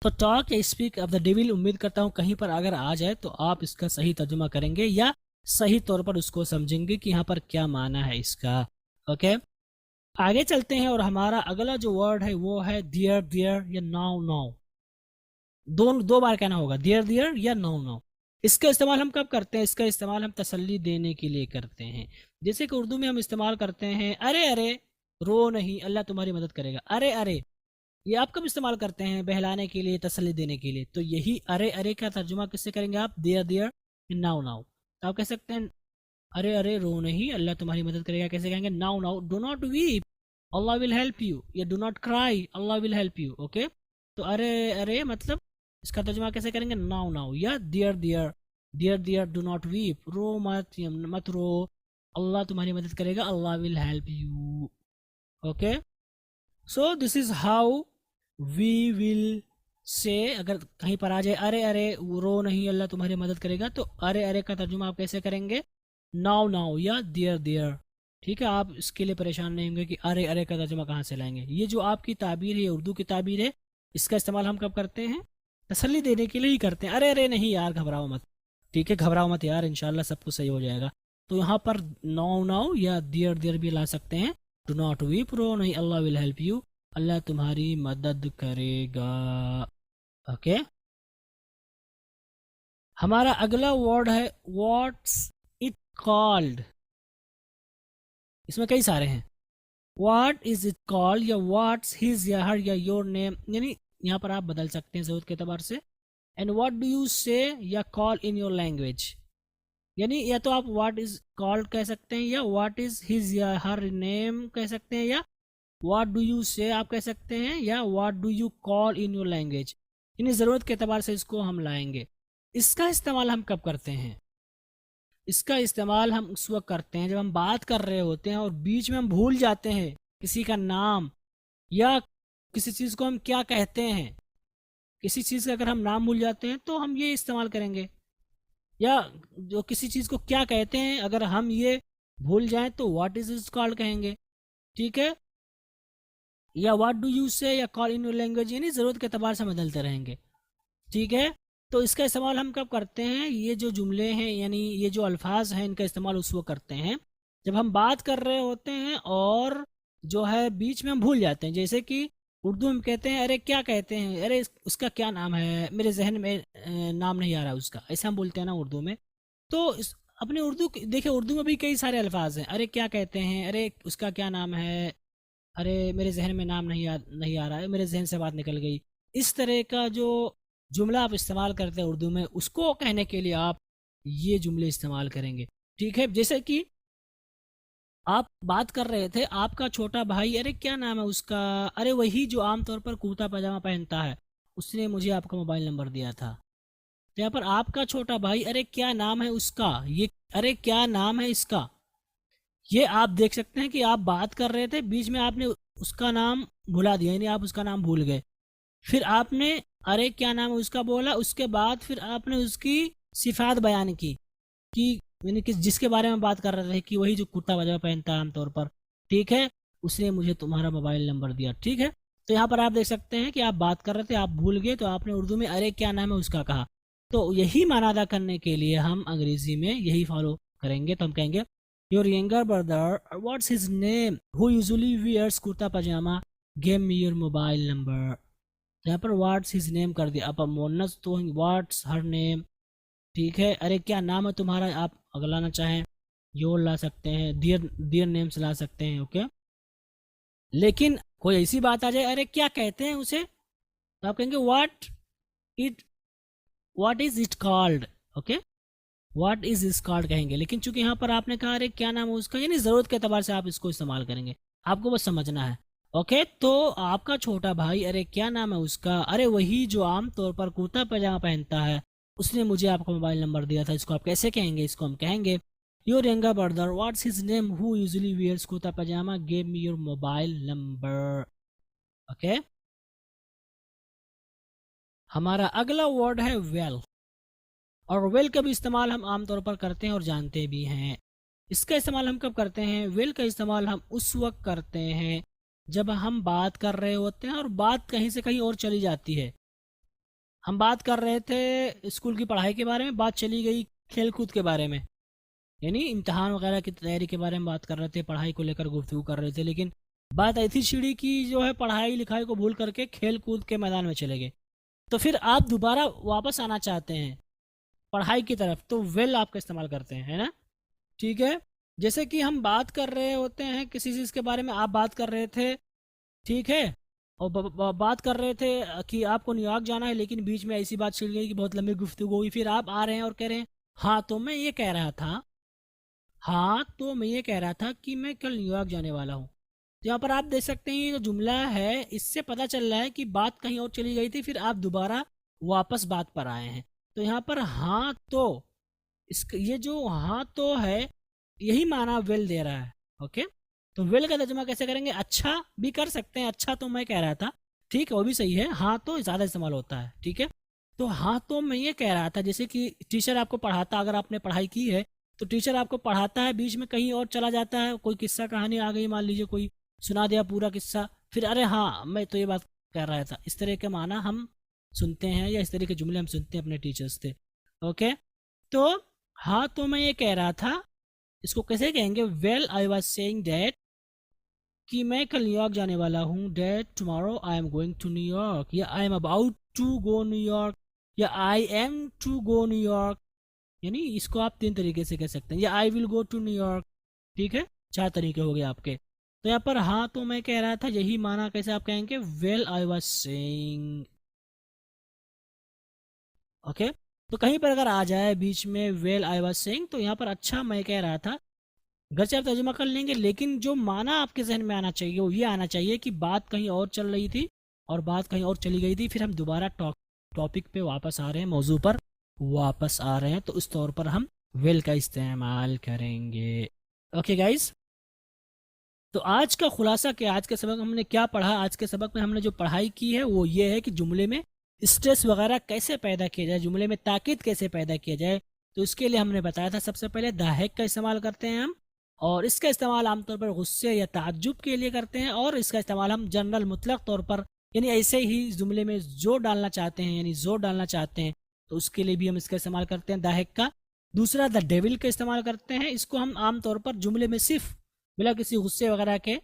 Speaker 8: तो टॉक या स्पीक ऑफ द डेविल, उम्मीद करता हूँ कहीं पर अगर आ जाए तो आप इसका सही तर्जुमा करेंगे या सही तौर पर उसको समझेंगे कि यहाँ पर क्या माना है इसका। ओके, आगे चलते हैं और हमारा अगला जो वर्ड है वो है दियर दियर या नाउ नाउ। दो बार कहना होगा, दियर दियर या नाउ नाउ। इसका इस्तेमाल हम कब करते हैं? इसका इस्तेमाल हम तसल्ली देने के लिए करते हैं। जैसे कि उर्दू में हम इस्तेमाल करते हैं अरे अरे, रो नहीं, अल्लाह तुम्हारी मदद करेगा। अरे अरे, ये आप कब इस्तेमाल करते हैं? बहलाने के लिए, तसल्ली देने के लिए। तो यही अरे अरे का तर्जुमा किससे करेंगे आप? There there now now. तो आप कह सकते हैं अरे अरे रो नहीं, अल्लाह तुम्हारी मदद करेगा। कैसे कहेंगे? Now now, do not weep, Allah will help you. या do not cry, Allah will help you. Okay, तो अरे अरे मतलब इसका तर्जुमा कैसे करेंगे? Now now. या dear dear, dear dear do not weep, रो मत, मत रो, अल्लाह तुम्हारी मदद करेगा, Allah will help you. Okay, so this is how we will say. अगर कहीं पर आ जाए अरे अरे रो नहीं, अल्लाह तुम्हारी मदद करेगा, तो अरे अरे का तर्जुमा आप कैसे करेंगे? नाउ नाउ या दियर दियर। ठीक है, आप इसके लिए परेशान नहीं होंगे कि अरे अरे का तर्जुमा कहाँ से लाएंगे। ये जो आपकी ताबीर है, उर्दू की ताबीर है, इसका इस्तेमाल हम कब करते हैं? तसल्ली देने के लिए ही करते हैं। अरे अरे नहीं यार, घबराओ मत, ठीक है, घबराओ मत यार, इंशाल्लाह सब कुछ सही हो जाएगा। तो यहाँ पर नाउ नाउ या दियर दियर भी ला सकते हैं। डू नॉट वीप, रो नहीं, अल्लाह विल हेल्प यू, अल्लाह तुम्हारी मदद करेगा। ओके, हमारा अगला वर्ड है व्हाट्स इट कॉल्ड। इसमें कई सारे हैं। व्हाट इज इट कॉल्ड या व्हाट्स हिज या हर या योर नेम, यानी यहाँ पर आप बदल सकते हैं जरूरत के एतबार से। एंड व्हाट डू यू से या कॉल इन योर लैंग्वेज, यानी या तो आप व्हाट इज कॉल्ड कह सकते हैं या व्हाट इज हिज या हर नेम कह सकते हैं या व्हाट डू यू से आप कह सकते हैं या what do you call in your language. यानी ज़रूरत के एतबार से इसको हम लाएंगे। इसका इस्तेमाल हम कब करते हैं? इसका इस्तेमाल हम उस वक्त करते हैं जब हम बात कर रहे होते हैं और बीच में हम भूल जाते हैं किसी का नाम या किसी चीज़ को हम क्या कहते हैं। किसी चीज़ का अगर हम नाम भूल जाते हैं तो हम ये इस्तेमाल करेंगे, या जो किसी चीज़ को क्या कहते हैं अगर हम ये भूल जाएं तो व्हाट इज इज कॉल्ड कहेंगे। ठीक है, या व्हाट डू यू से या कॉल इन योर लैंग्वेज, यानी ज़रूरत के एतबार से बदलते रहेंगे। ठीक है, तो इसका इस्तेमाल हम कब करते हैं? ये जो जुमले हैं यानी ये जो अल्फाज हैं, इनका इस्तेमाल उस वक्त करते हैं जब हम बात कर रहे होते हैं और जो है बीच में हम भूल जाते हैं। जैसे कि उर्दू में कहते हैं अरे क्या कहते हैं, अरे उसका क्या नाम है, मेरे जहन में नाम नहीं आ रहा उसका, ऐसा हम बोलते हैं ना उर्दू में। तो अपने उर्दू देखिए, उर्दू में भी कई सारे अल्फाज हैं। अरे क्या कहते हैं, अरे उसका क्या नाम है, अरे मेरे जहन में नाम नहीं आ रहा है, मेरे जहन से बात निकल गई। इस तरह का जो जुमला आप इस्तेमाल करते हैं उर्दू में, उसको कहने के लिए आप ये जुमले इस्तेमाल करेंगे। ठीक है, जैसे कि आप बात कर रहे थे आपका छोटा भाई, अरे क्या नाम है उसका, अरे वही जो आमतौर पर कुर्ता पजामा पहनता है, उसने मुझे आपका मोबाइल नंबर दिया था। तो यहाँ पर आपका छोटा भाई, अरे क्या नाम है उसका, ये अरे क्या नाम है इसका, ये आप देख सकते हैं कि आप बात कर रहे थे, बीच में आपने उसका नाम भुला दिया, यानी आप उसका नाम भूल गए। फिर आपने अरे क्या नाम है उसका बोला, उसके बाद फिर आपने उसकी सिफात बयान की कि यानी कि जिसके बारे में बात कर रहे थे कि वही जो कुर्ता पजामा पहनता है आमतौर पर, ठीक है, उसने मुझे तुम्हारा मोबाइल नंबर दिया। ठीक है, तो यहाँ पर आप देख सकते हैं कि आप बात कर रहे थे, आप भूल गए, तो आपने उर्दू में अरे क्या नाम है उसका कहा। तो यही माना अदा करने के लिए हम अंग्रेजी में यही फॉलो करेंगे। तो हम कहेंगे your younger brother, what's his name, who usually wears kurta pyjama, give me your mobile number. यहाँ पर व्हाट्स हिज नेम कर दिया, अब मोनस तो व्हाट्स हर नेम। ठीक है, अरे क्या नाम है तुम्हारा, आप अगर लाना चाहें योर ला सकते हैं, डियर नेम्स ला सकते हैं। ओके, लेकिन कोई ऐसी बात आ जाए अरे क्या कहते हैं उसे, तो आप कहेंगे what is it called. Okay, what is is called कहेंगे। लेकिन चूंकि यहाँ पर आपने कहा अरे क्या नाम है उसका, यानी जरूरत के एतबार से आप इसको इस्तेमाल करेंगे, आपको बस समझना है। ओके, तो आपका छोटा भाई, अरे क्या नाम है उसका, अरे वही जो आमतौर पर कुर्ता पजामा पहनता है, उसने मुझे आपका मोबाइल नंबर दिया था। इसको आप कैसे कहेंगे? इसको हम कहेंगे your younger brother, what's his name, who usually wears kurta pyjama, give me your mobile number. Okay, हमारा अगला वर्ड है वेल, और वेल का भी इस्तेमाल हम आमतौर पर करते हैं और जानते भी हैं। इसका इस्तेमाल हम कब करते हैं? वेल का इस्तेमाल हम उस वक्त करते हैं जब हम बात कर रहे होते हैं और बात कहीं से कहीं और चली जाती है। हम बात कर रहे थे स्कूल की पढ़ाई के बारे में, बात चली गई खेल कूद के बारे में, यानी इम्तिहान वगैरह की तैयारी के बारे में बात कर रहे थे, पढ़ाई को लेकर गुफ्तगू कर रहे थे, लेकिन बात ऐसी छिड़ी कि जो है पढ़ाई लिखाई को भूल करके खेल कूद के मैदान में चले गए। तो फिर आप दोबारा वापस आना चाहते हैं पढ़ाई की तरफ, तो वेल आपका इस्तेमाल करते हैं, है ना। ठीक है, जैसे कि हम बात कर रहे होते हैं किसी चीज़ के बारे में, आप बात कर रहे थे, ठीक है, और बात कर रहे थे कि आपको न्यूयॉर्क जाना है, लेकिन बीच में ऐसी बात छिड़ गई कि बहुत लंबी गुफ्तगू हुई, फिर आप आ रहे हैं और कह रहे हैं हाँ तो मैं ये कह रहा था, हाँ तो मैं ये कह रहा था कि मैं कल न्यूयॉर्क जाने वाला हूँ। तो यहाँ पर आप देख सकते हैं ये जो जुमला है इससे पता चल रहा है कि बात कहीं और चली गई थी, फिर आप दोबारा वापस बात पर आए हैं। तो यहाँ पर हाँ तो, ये जो हाँ तो है यही माना वेल दे रहा है। ओके, तो वेल का तर्जुमा कैसे करेंगे? अच्छा भी कर सकते हैं, अच्छा तो मैं कह रहा था, ठीक है वो भी सही है, हाँ तो ज़्यादा इस्तेमाल होता है। ठीक है, तो हाँ तो मैं ये कह रहा था, जैसे कि टीचर आपको पढ़ाता, अगर आपने पढ़ाई की है तो टीचर आपको पढ़ाता है, बीच में कहीं और चला जाता है, कोई किस्सा कहानी आ गई, मान लीजिए कोई सुना दिया पूरा किस्सा, फिर अरे हाँ मैं तो ये बात कर रहा था, इस तरह के माना हम सुनते हैं या इस तरह के जुमले हम सुनते हैं अपने टीचर्स से। ओके, तो हाँ तो मैं ये कह रहा था, इसको कैसे कहेंगे? Well I was saying that, कि मैं कल न्यूयॉर्क जाने वाला हूँ, that tomorrow I am going to New York, या I am about to go New York, या I am to go New York, यानी इसको आप 3 तरीके से कह सकते हैं, या I will go to New York. ठीक है, 4 तरीके हो गए आपके। तो यहाँ पर हाँ तो मैं कह रहा था, यही माना कैसे आप कहेंगे? Well I was saying. Okay, तो कहीं पर अगर आ जाए बीच में वेल आई वॉज सेइंग, तो यहाँ पर अच्छा मैं कह रहा था, घर से आप तर्जुमा कर लेंगे, लेकिन जो माना आपके जहन में आना चाहिए वो ये आना चाहिए कि बात कहीं और चल रही थी और बात कहीं और चली गई थी, फिर हम दोबारा टॉपिक पे वापस आ रहे हैं, मौजू पर वापस आ रहे हैं, तो उस तौर पर हम वेल का इस्तेमाल करेंगे। ओके गाइज, तो आज का खुलासा क्या, आज के सबक हमने क्या पढ़ा? आज के सबक में हमने जो पढ़ाई की है वो ये है कि जुमले में स्ट्रेस वगैरह कैसे पैदा किया जाए, जुमले में ताकीद कैसे पैदा किया जाए। तो इसके लिए हमने बताया था सबसे पहले द हेक का इस्तेमाल करते हैं हम, और इसका इस्तेमाल आमतौर पर गुस्से या ताज्जुब के लिए करते हैं, और इसका इस्तेमाल हम जनरल मुतलक तौर पर, यानी ऐसे ही जुमले में जोर डालना चाहते हैं, यानी जोर डालना चाहते हैं, तो उसके लिए भी हम इसका इस्तेमाल करते हैं द हेक का। दूसरा द डेविल का इस्तेमाल करते हैं, इसको हम आमतौर पर जुमले में सिर्फ बिना किसी गुस्से वगैरह के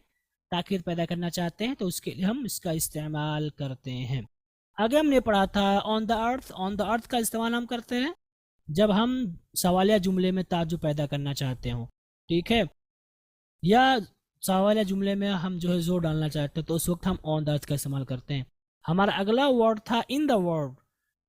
Speaker 8: ताकीद पैदा करना चाहते हैं, तो उसके लिए हम इसका इस्तेमाल करते हैं। आगे हमने पढ़ा था on the earth. On the अर्थ का इस्तेमाल हम करते हैं जब हम सवालिया जुमले में ताज्जुब पैदा करना चाहते हो, ठीक है, या सवालिया जुमले में हम जो है जोर डालना चाहते हैं, तो उस वक्त हम ऑन द अर्थ का इस्तेमाल करते हैं। हमारा अगला वर्ड था इन द वर्ल्ड।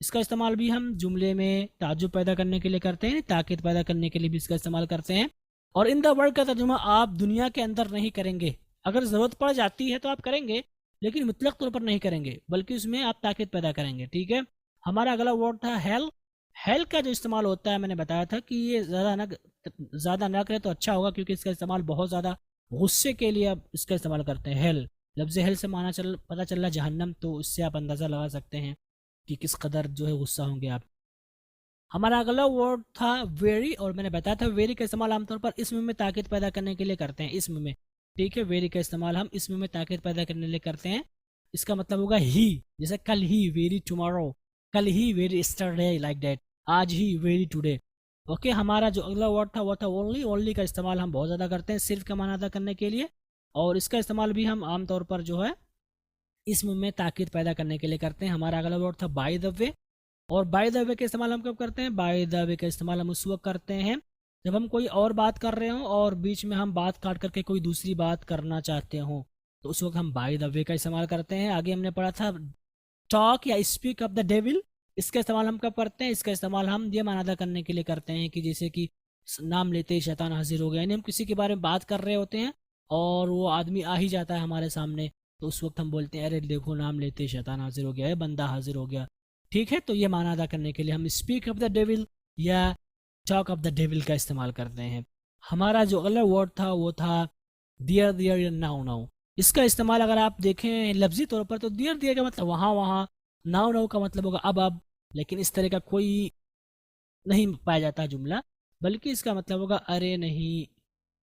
Speaker 8: इसका इस्तेमाल भी हम जुमले में ताज्जुब पैदा करने के लिए करते हैं, ताकीद पैदा करने के लिए भी इसका इस्तेमाल करते हैं। और इन द वर्ल्ड का तर्जुमा आप दुनिया के अंदर नहीं करेंगे, अगर ज़रूरत पड़ जाती है तो आप करेंगे, लेकिन मुतलक तौर पर नहीं करेंगे, बल्कि उसमें आप ताकीद पैदा करेंगे। ठीक है, हमारा अगला वर्ड था हेल। हेल का जो इस्तेमाल होता है, मैंने बताया था कि ये ज़्यादा ना करें तो अच्छा होगा, क्योंकि इसका इस्तेमाल बहुत ज़्यादा गुस्से के लिए आप इसका इस्तेमाल करते हैं। हेल, लफ्ज़ हेल से माना पता चल रहा जहन्नम, तो इससे आप अंदाज़ा लगा सकते हैं कि किस कदर जो है गुस्सा होंगे आप। हमारा अगला वर्ड था वेरी, और मैंने बताया था वेरी का इस्तेमाल आमतौर पर इसम में ताकीद पैदा करने के लिए करते हैं, इसम में। ठीक है, वेरी का इस्तेमाल हम इसम में ताकीद पैदा करने के लिए करते हैं। इसका मतलब होगा ही, जैसे कल ही, वेरी टुमारो, कल ही, वेरी यस्टरडे, लाइक दैट, आज ही, वेरी टुडे। ओके, हमारा जो अगला वर्ड था वो था ओनली। ओनली का इस्तेमाल हम बहुत ज़्यादा करते हैं सिर्फ का माना अदा करने के लिए, और इसका इस्तेमाल भी हम आमतौर पर जो है इसम में ताकीद पैदा करने के लिए करते हैं। हमारा अगला वर्ड था बाय द वे, और बाय द वे का इस्तेमाल हम कब करते हैं? बाय द वे का इस्तेमाल हम उस वक्त करते हैं जब हम कोई और बात कर रहे हों और बीच में हम बात काट करके कोई दूसरी बात करना चाहते हों, तो उस वक्त हम बाय द वे का इस्तेमाल करते हैं। आगे हमने पढ़ा था टॉक या स्पीक ऑफ द डेविल। इसका इस्तेमाल हम कब करते हैं? इसका इस्तेमाल हम ये माना करने के लिए करते हैं कि जैसे कि नाम लेते ही शैतान हाजिर हो गया, यानी हम किसी के बारे में बात कर रहे होते हैं और वो आदमी आ ही जाता है हमारे सामने, तो उस वक्त हम बोलते हैं अरे देखो नाम लेते ही शैतान हाजिर हो गया है, बंदा हाजिर हो गया। ठीक है, तो ये माना अदा करने के लिए हम स्पीक ऑफ द डेविल या टॉक ऑफ द डेविल का इस्तेमाल करते हैं। हमारा जो अगला वर्ड था वो था दियर दियर या नाउ नाउ। इसका इस्तेमाल अगर आप देखें लफ्जी तौर पर तो दियर दियर का मतलब वहाँ वहाँ, नाउ नाउ का मतलब होगा अब, लेकिन इस तरह का कोई नहीं पाया जाता जुमला, बल्कि इसका मतलब होगा अरे नहीं,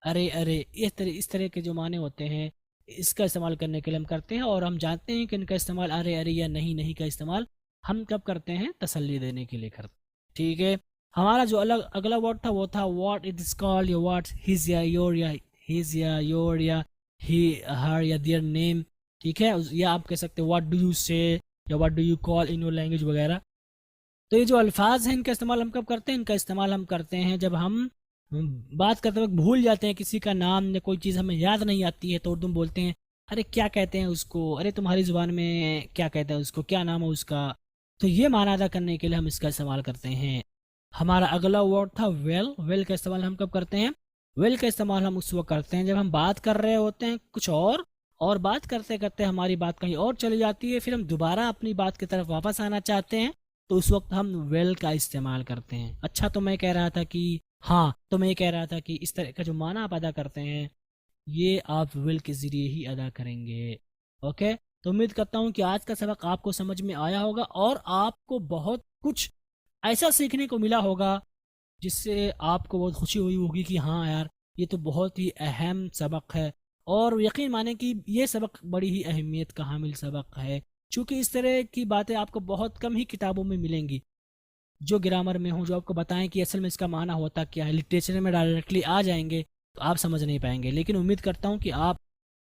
Speaker 8: अरे अरे, इस तरह के जो माने होते हैं इसका इस्तेमाल करने के लिए हम करते हैं, और हम जानते हैं कि इनका इस्तेमाल अरे अरे या नहीं नहीं का इस्तेमाल हम कब करते हैं, तसल्ली देने के लिए करते हैं। ठीक है, हमारा जो अगला वर्ड था वो था व्हाट इट इज कॉल्ड या व्हाट हिज या योर या हिज या योर या ही हर या देयर नेम। ठीक है, या आप कह सकते हैं व्हाट डू यू से या what do you call in your language वगैरह। तो ये जो अल्फाज हैं इनका इस्तेमाल हम कब करते हैं, इनका इस्तेमाल हम करते हैं जब हम बात करते वक्त भूल जाते हैं किसी का नाम या कोई चीज़ हमें याद नहीं आती है, तो उर्दू में बोलते हैं अरे क्या कहते हैं उसको, अरे तुम्हारी ज़ुबान में क्या कहते हैं उसको, क्या नाम है उसका। तो ये माना अदा करने के लिए हम इसका इस्तेमाल करते हैं। हमारा अगला वर्ड था वेल। वेल का इस्तेमाल हम कब करते हैं, वेल का इस्तेमाल हम उस वक्त करते हैं जब हम बात कर रहे होते हैं कुछ और बात करते करते हमारी बात कहीं और चली जाती है, फिर हम दोबारा अपनी बात की तरफ वापस आना चाहते हैं, तो उस वक्त हम वेल का इस्तेमाल करते हैं। अच्छा, तो मैं कह रहा था कि इस तरह का जो माना आप अदा करते हैं ये आप वेल के ज़रिए ही अदा करेंगे। ओके, तो उम्मीद करता हूँ कि आज का सबक आपको समझ में आया होगा और आपको बहुत कुछ ऐसा सीखने को मिला होगा जिससे आपको बहुत खुशी हुई होगी कि हाँ यार, ये तो बहुत ही अहम सबक है। और यकीन माने कि ये सबक बड़ी ही अहमियत का हामिल सबक है, क्योंकि इस तरह की बातें आपको बहुत कम ही किताबों में मिलेंगी जो ग्रामर में हो, जो आपको बताएं कि असल में इसका माना होता क्या है। लिटरेचर में डायरेक्टली आ जाएंगे तो आप समझ नहीं पाएंगे, लेकिन उम्मीद करता हूँ कि आप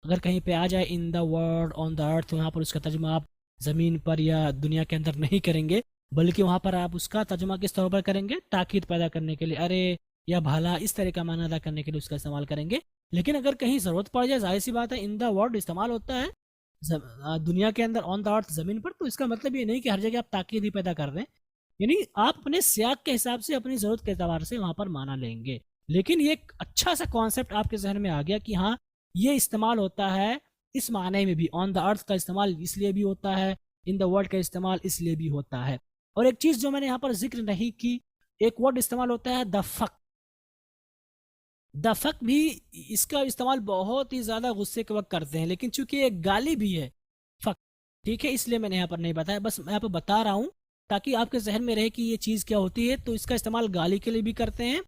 Speaker 8: अगर कहीं पे आ जाए इन द वर्ल्ड ऑन द अर्थ, तो वहाँ पर उसका तर्जुमा आप ज़मीन पर या दुनिया के अंदर नहीं करेंगे, बल्कि वहाँ पर आप उसका तर्जुमा किस तौर पर करेंगे, ताकीद पैदा करने के लिए, अरे या भाला, इस तरह का माना अदा करने के लिए उसका इस्तेमाल करेंगे। लेकिन अगर कहीं ज़रूरत पड़ जाए, जाहिर सी बात है इन द वर्ल्ड इस्तेमाल होता है दुनिया के अंदर, ऑन द अर्थ ज़मीन पर, तो इसका मतलब ये नहीं कि हर जगह आप ताकीद ही पैदा कर रहे हैं, यानी आप अपने सियाक के हिसाब से अपनी ज़रूरत के एतबार से वहाँ पर माना लेंगे। लेकिन ये एक अच्छा सा कॉन्सेप्ट आपके जहन में आ गया कि हाँ, ये इस्तेमाल होता है इस माने में भी, ऑन द अर्थ का इस्तेमाल इसलिए भी होता है, इन द वर्ल्ड का इस्तेमाल इसलिए भी होता है। और एक चीज़ जो मैंने यहाँ पर जिक्र नहीं की, एक वर्ड इस्तेमाल होता है द फक। द फक भी, इसका इस्तेमाल बहुत ही ज़्यादा गुस्से के वक्त करते हैं, लेकिन चूंकि एक गाली भी है फक, ठीक है, इसलिए मैंने यहाँ पर नहीं बताया, बस मैं यहाँ पर बता रहा हूँ ताकि आपके जहन में रहे कि ये चीज़ क्या होती है। तो इसका इस्तेमाल गाली के लिए भी करते हैं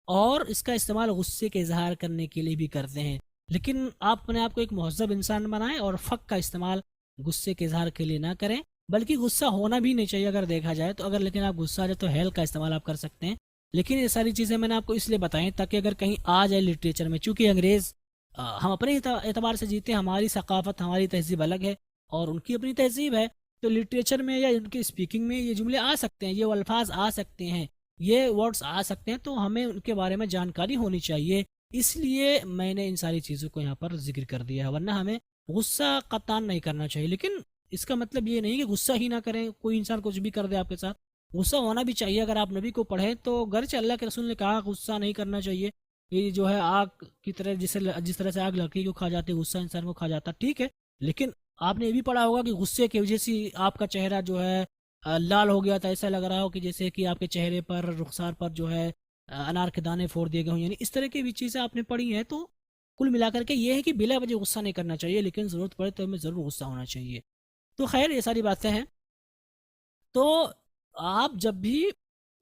Speaker 8: और इसका इस्तेमाल गुस्से के इजहार करने के लिए भी करते हैं, लेकिन आप अपने आप को एक महज़ब इंसान बनाएं और फ़क का इस्तेमाल गुस्से के इजहार के लिए ना करें, बल्कि गुस्सा होना भी नहीं चाहिए अगर देखा जाए तो। अगर लेकिन आप गुस्सा आ जाए तो हेल का इस्तेमाल आप कर सकते हैं। लेकिन ये सारी चीज़ें मैंने आपको इसलिए बताएं ताकि अगर कहीं आ जाए लिटरेचर में, चूँकि अंग्रेज़ हम अपने एतबार से जीते हैं, हमारी सकाफ़त हमारी तहजीब अलग है और उनकी अपनी तहजीब है, तो लिटरेचर में या उनकी स्पीकिंग में ये जुमले आ सकते हैं, ये अल्फाज आ सकते हैं, ये वर्ड्स आ सकते हैं, तो हमें उनके बारे में जानकारी होनी चाहिए। इसलिए मैंने इन सारी चीज़ों को यहाँ पर जिक्र कर दिया है, वरना हमें गुस्सा कतान नहीं करना चाहिए। लेकिन इसका मतलब ये नहीं कि गुस्सा ही ना करें, कोई इंसान कुछ भी कर दे आपके साथ, गुस्सा होना भी चाहिए। अगर आप नबी को पढ़ें तो गर्च अल्लाह के रसूल ने कहा गुस्सा नहीं करना चाहिए, ये जो है आग की तरह, जिस तरह से आग लड़की को खा जाती है, गुस्सा इंसान को खा जाता, ठीक है। लेकिन आपने ये भी पढ़ा होगा कि गुस्से की वजह से आपका चेहरा जो है लाल हो गया था, ऐसा लग रहा हो कि जैसे कि आपके चेहरे पर, रुखसार पर जो है अनार के दाने फोड़ दिए गए हों, यानी इस तरह की भी चीज़ें आपने पढ़ी हैं। तो कुल मिलाकर के ये है कि बिला वजह गुस्सा नहीं करना चाहिए, लेकिन ज़रूरत पड़े तो हमें ज़रूर गुस्सा होना चाहिए। तो खैर, ये सारी बातें हैं। तो आप जब भी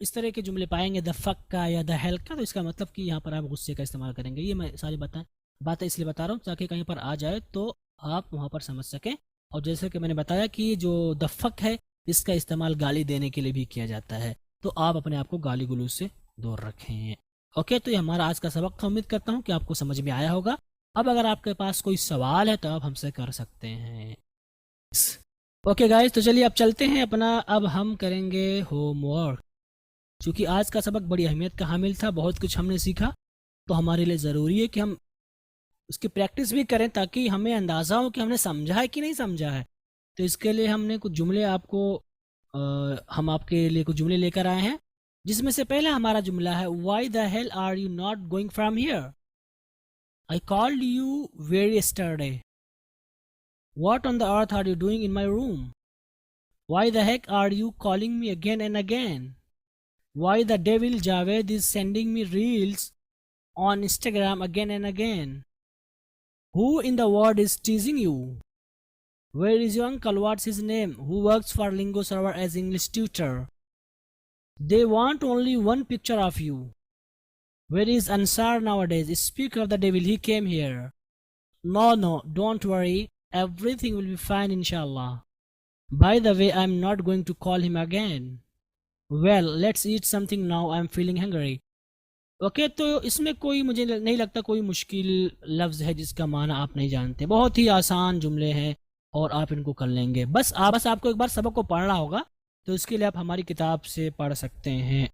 Speaker 8: इस तरह के जुमले पाएंगे द फक का या द हेल का, तो इसका मतलब कि यहाँ पर आप गुस्से का इस्तेमाल करेंगे। ये मैं सारी बातें इसलिए बता रहा हूँ ताकि कहीं पर आ जाए तो आप वहाँ पर समझ सकें। और जैसे कि मैंने बताया कि जो द फक है, इसका इस्तेमाल गाली देने के लिए भी किया जाता है, तो आप अपने आप को गाली गलौज से दूर रखें। ओके, तो ये हमारा आज का सबक था। उम्मीद करता हूँ कि आपको समझ में आया होगा। अब अगर आपके पास कोई सवाल है तो आप हमसे कर सकते हैं। ओके गाइस, तो चलिए अब चलते हैं अपना, अब हम करेंगे होमवर्क। क्योंकि आज का सबक बड़ी अहमियत का हामिल था, बहुत कुछ हमने सीखा, तो हमारे लिए ज़रूरी है कि हम उसकी प्रैक्टिस भी करें ताकि हमें अंदाज़ा हो कि हमने समझा है कि नहीं समझा है। तो इसके लिए हमने कुछ जुमले हम आपके लिए कुछ जुमले लेकर आए हैं, जिसमें से पहला हमारा जुमला है why the hell are you not going from here, I called you very yesterday, what on the earth are you doing in my room, why the heck are you calling me again and again, why the devil Javed is sending me reels on Instagram again and again, who in the world is teasing you, where is your uncle, what's his name, who works for Lingo Server as English tutor, they want only one picture of you, where is Ansar nowadays, speak of the devil, he came here, No, don't worry. Everything will be fine, inshallah. By the way, I'm not going to call him again. Well, let's eat something now. I'm feeling hungry. Okay तो इसमें कोई मुझे नहीं लगता कोई मुश्किल लफ्ज़ है जिसका माना आप नहीं जानते। बहुत ही आसान जुमले हैं और आप इनको कर लेंगे। बस आपको एक बार सबक को पढ़ना होगा, तो इसके लिए आप हमारी किताब से पढ़ सकते हैं।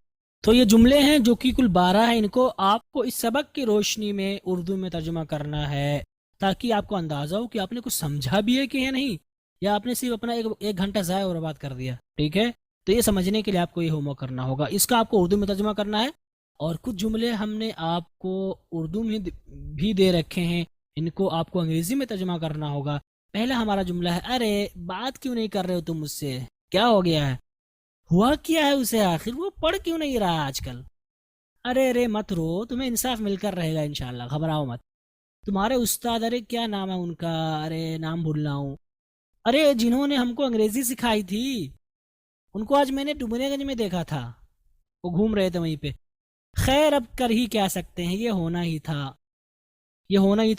Speaker 8: तो ये जुमले हैं जो कि कुल 12 हैं। इनको आपको इस सबक की रोशनी में उर्दू में तर्जुमा करना है, ताकि आपको अंदाज़ा हो कि आपने कुछ समझा भी है कि है नहीं, या आपने सिर्फ अपना एक घंटा ज़ाया और बर्बाद कर दिया। ठीक है, तो ये समझने के लिए आपको ये होमवर्क करना होगा। इसका आपको उर्दू में तर्जुमा करना है, और कुछ जुमले हमने आपको उर्दू में भी दे रखे हैं, इनको आपको अंग्रेज़ी में तर्जुमा करना होगा। पहला हमारा जुमला है, अरे बात क्यों नहीं कर रहे हो तुम मुझसे, क्या हो गया है, हुआ क्या है उसे, आखिर वो पढ़ क्यों नहीं रहा आजकल। अरे मत रो, तुम्हें इंसाफ मिलकर रहेगा इंशाल्लाह, घबराओ मत। तुम्हारे उस्ताद, अरे क्या नाम है उनका, अरे नाम भूल रहा हूँ, अरे जिन्होंने हमको अंग्रेजी सिखाई थी, उनको आज मैंने डुमरियागंज में देखा था, वो घूम रहे थे वहीं पे। खैर अब कर ही क्या सकते हैं, ये होना ही था,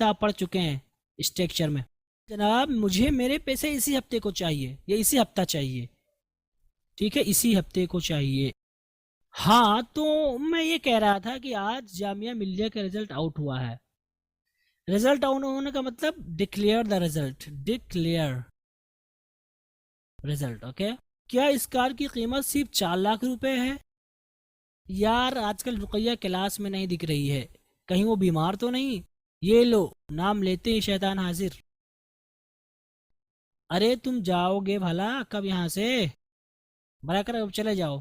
Speaker 8: आप पढ़ चुके हैं स्ट्रक्चर में। जनाब मुझे मेरे पैसे इसी हफ्ते को चाहिए, या इसी हफ्ता चाहिए। ठीक है, इसी हफ्ते को चाहिए। हाँ, तो मैं ये कह रहा था कि आज जामिया मिल्लिया का रिजल्ट आउट हुआ है। रिजल्ट आउट होने का मतलब declare the result, declare result. Okay, क्या इस कार की कीमत सिर्फ 4 लाख रुपए है? यार आजकल रुकैया क्लास में नहीं दिख रही है, कहीं वो बीमार तो नहीं? ये लो, नाम लेते ही शैतान हाजिर। अरे तुम जाओगे भला कब यहाँ से, भला कर अब चले जाओ,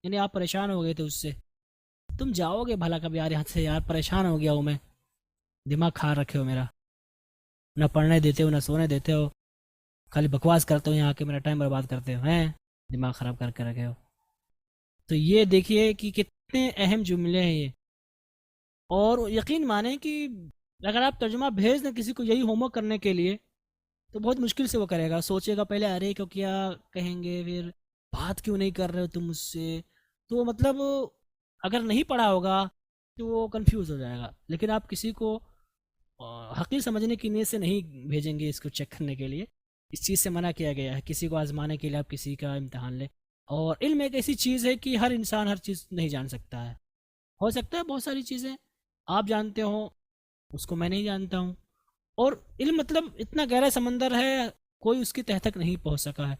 Speaker 8: यानी आप परेशान हो गए थे उससे, तुम जाओगे भला कब यार यहाँ से, यार परेशान हो गया हूँ मैं, दिमाग खा रखे हो मेरा, ना पढ़ने देते हो ना सोने देते हो, खाली बकवास करते हो यहाँ के, मेरा टाइम बर्बाद करते हो, हैं दिमाग ख़राब करके रखे हो। तो ये देखिए कि कितने अहम जुमले हैं ये, और यकीन माने कि अगर आप तर्जुमा भेज दें किसी को यही होमवर्क करने के लिए, तो बहुत मुश्किल से वो करेगा, सोचेगा पहले अरे क्यों क्या कहेंगे, फिर बात क्यों नहीं कर रहे हो तुम मुझसे, तो मतलब अगर नहीं पढ़ा होगा तो वो कंफ्यूज हो जाएगा। लेकिन आप किसी को हकीर समझने की नीयत से नहीं भेजेंगे इसको चेक करने के लिए, इस चीज़ से मना किया गया है। किसी को आजमाने के लिए आप किसी का इम्तहान लें, और इल्म एक ऐसी चीज़ है कि हर इंसान हर चीज़ नहीं जान सकता है। हो सकता है बहुत सारी चीज़ें आप जानते हो, उसको मैं नहीं जानता हूँ, और इल्म मतलब इतना गहरा समंदर है, कोई उसकी तह तक नहीं पहुँच सका है।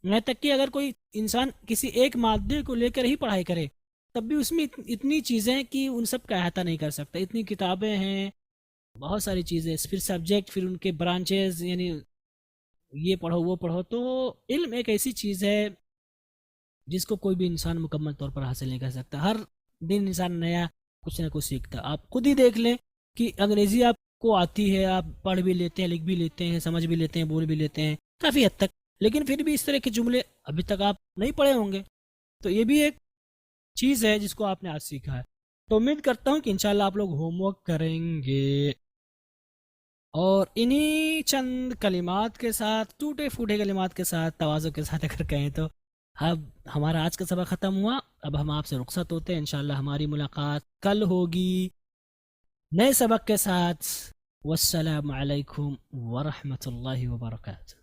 Speaker 8: यहाँ तक कि अगर कोई इंसान किसी एक मादे को लेकर ही पढ़ाई करे, तब भी उसमें इतनी चीज़ें हैं कि उन सब का अहाता नहीं कर सकता। इतनी किताबें हैं, बहुत सारी चीज़ें, फिर सब्जेक्ट, फिर उनके ब्रांचेज, यानी ये पढ़ो वो पढ़ो। तो इल्म एक ऐसी चीज़ है जिसको कोई भी इंसान मुकम्मल तौर पर हासिल नहीं कर सकता। हर दिन इंसान नया कुछ ना कुछ सीखता। आप खुद ही देख लें कि अंग्रेज़ी आपको आती है, आप पढ़ भी लेते हैं, लिख भी लेते हैं, समझ भी लेते हैं, बोल भी लेते हैं काफ़ी हद तक, लेकिन फिर भी इस तरह के जुमले अभी तक आप नहीं पढ़े होंगे। तो ये भी एक चीज़ है जिसको आपने आज सीखा है। तो उम्मीद करता हूँ कि इंशाल्लाह आप लोग होमवर्क करेंगे, और इन्हीं चंद कलिमात के साथ, टूटे फूटे कलिमात के साथ, तवाज़ु के साथ अगर कहें तो अब हमारा आज का सबक ख़त्म हुआ। अब हम आपसे रुखसत होते हैं, इंशाल्लाह हमारी मुलाकात कल होगी नए सबक के साथ। वस्सलामु अलैकुम वरहमतुल्लाहि वबरकातुहू।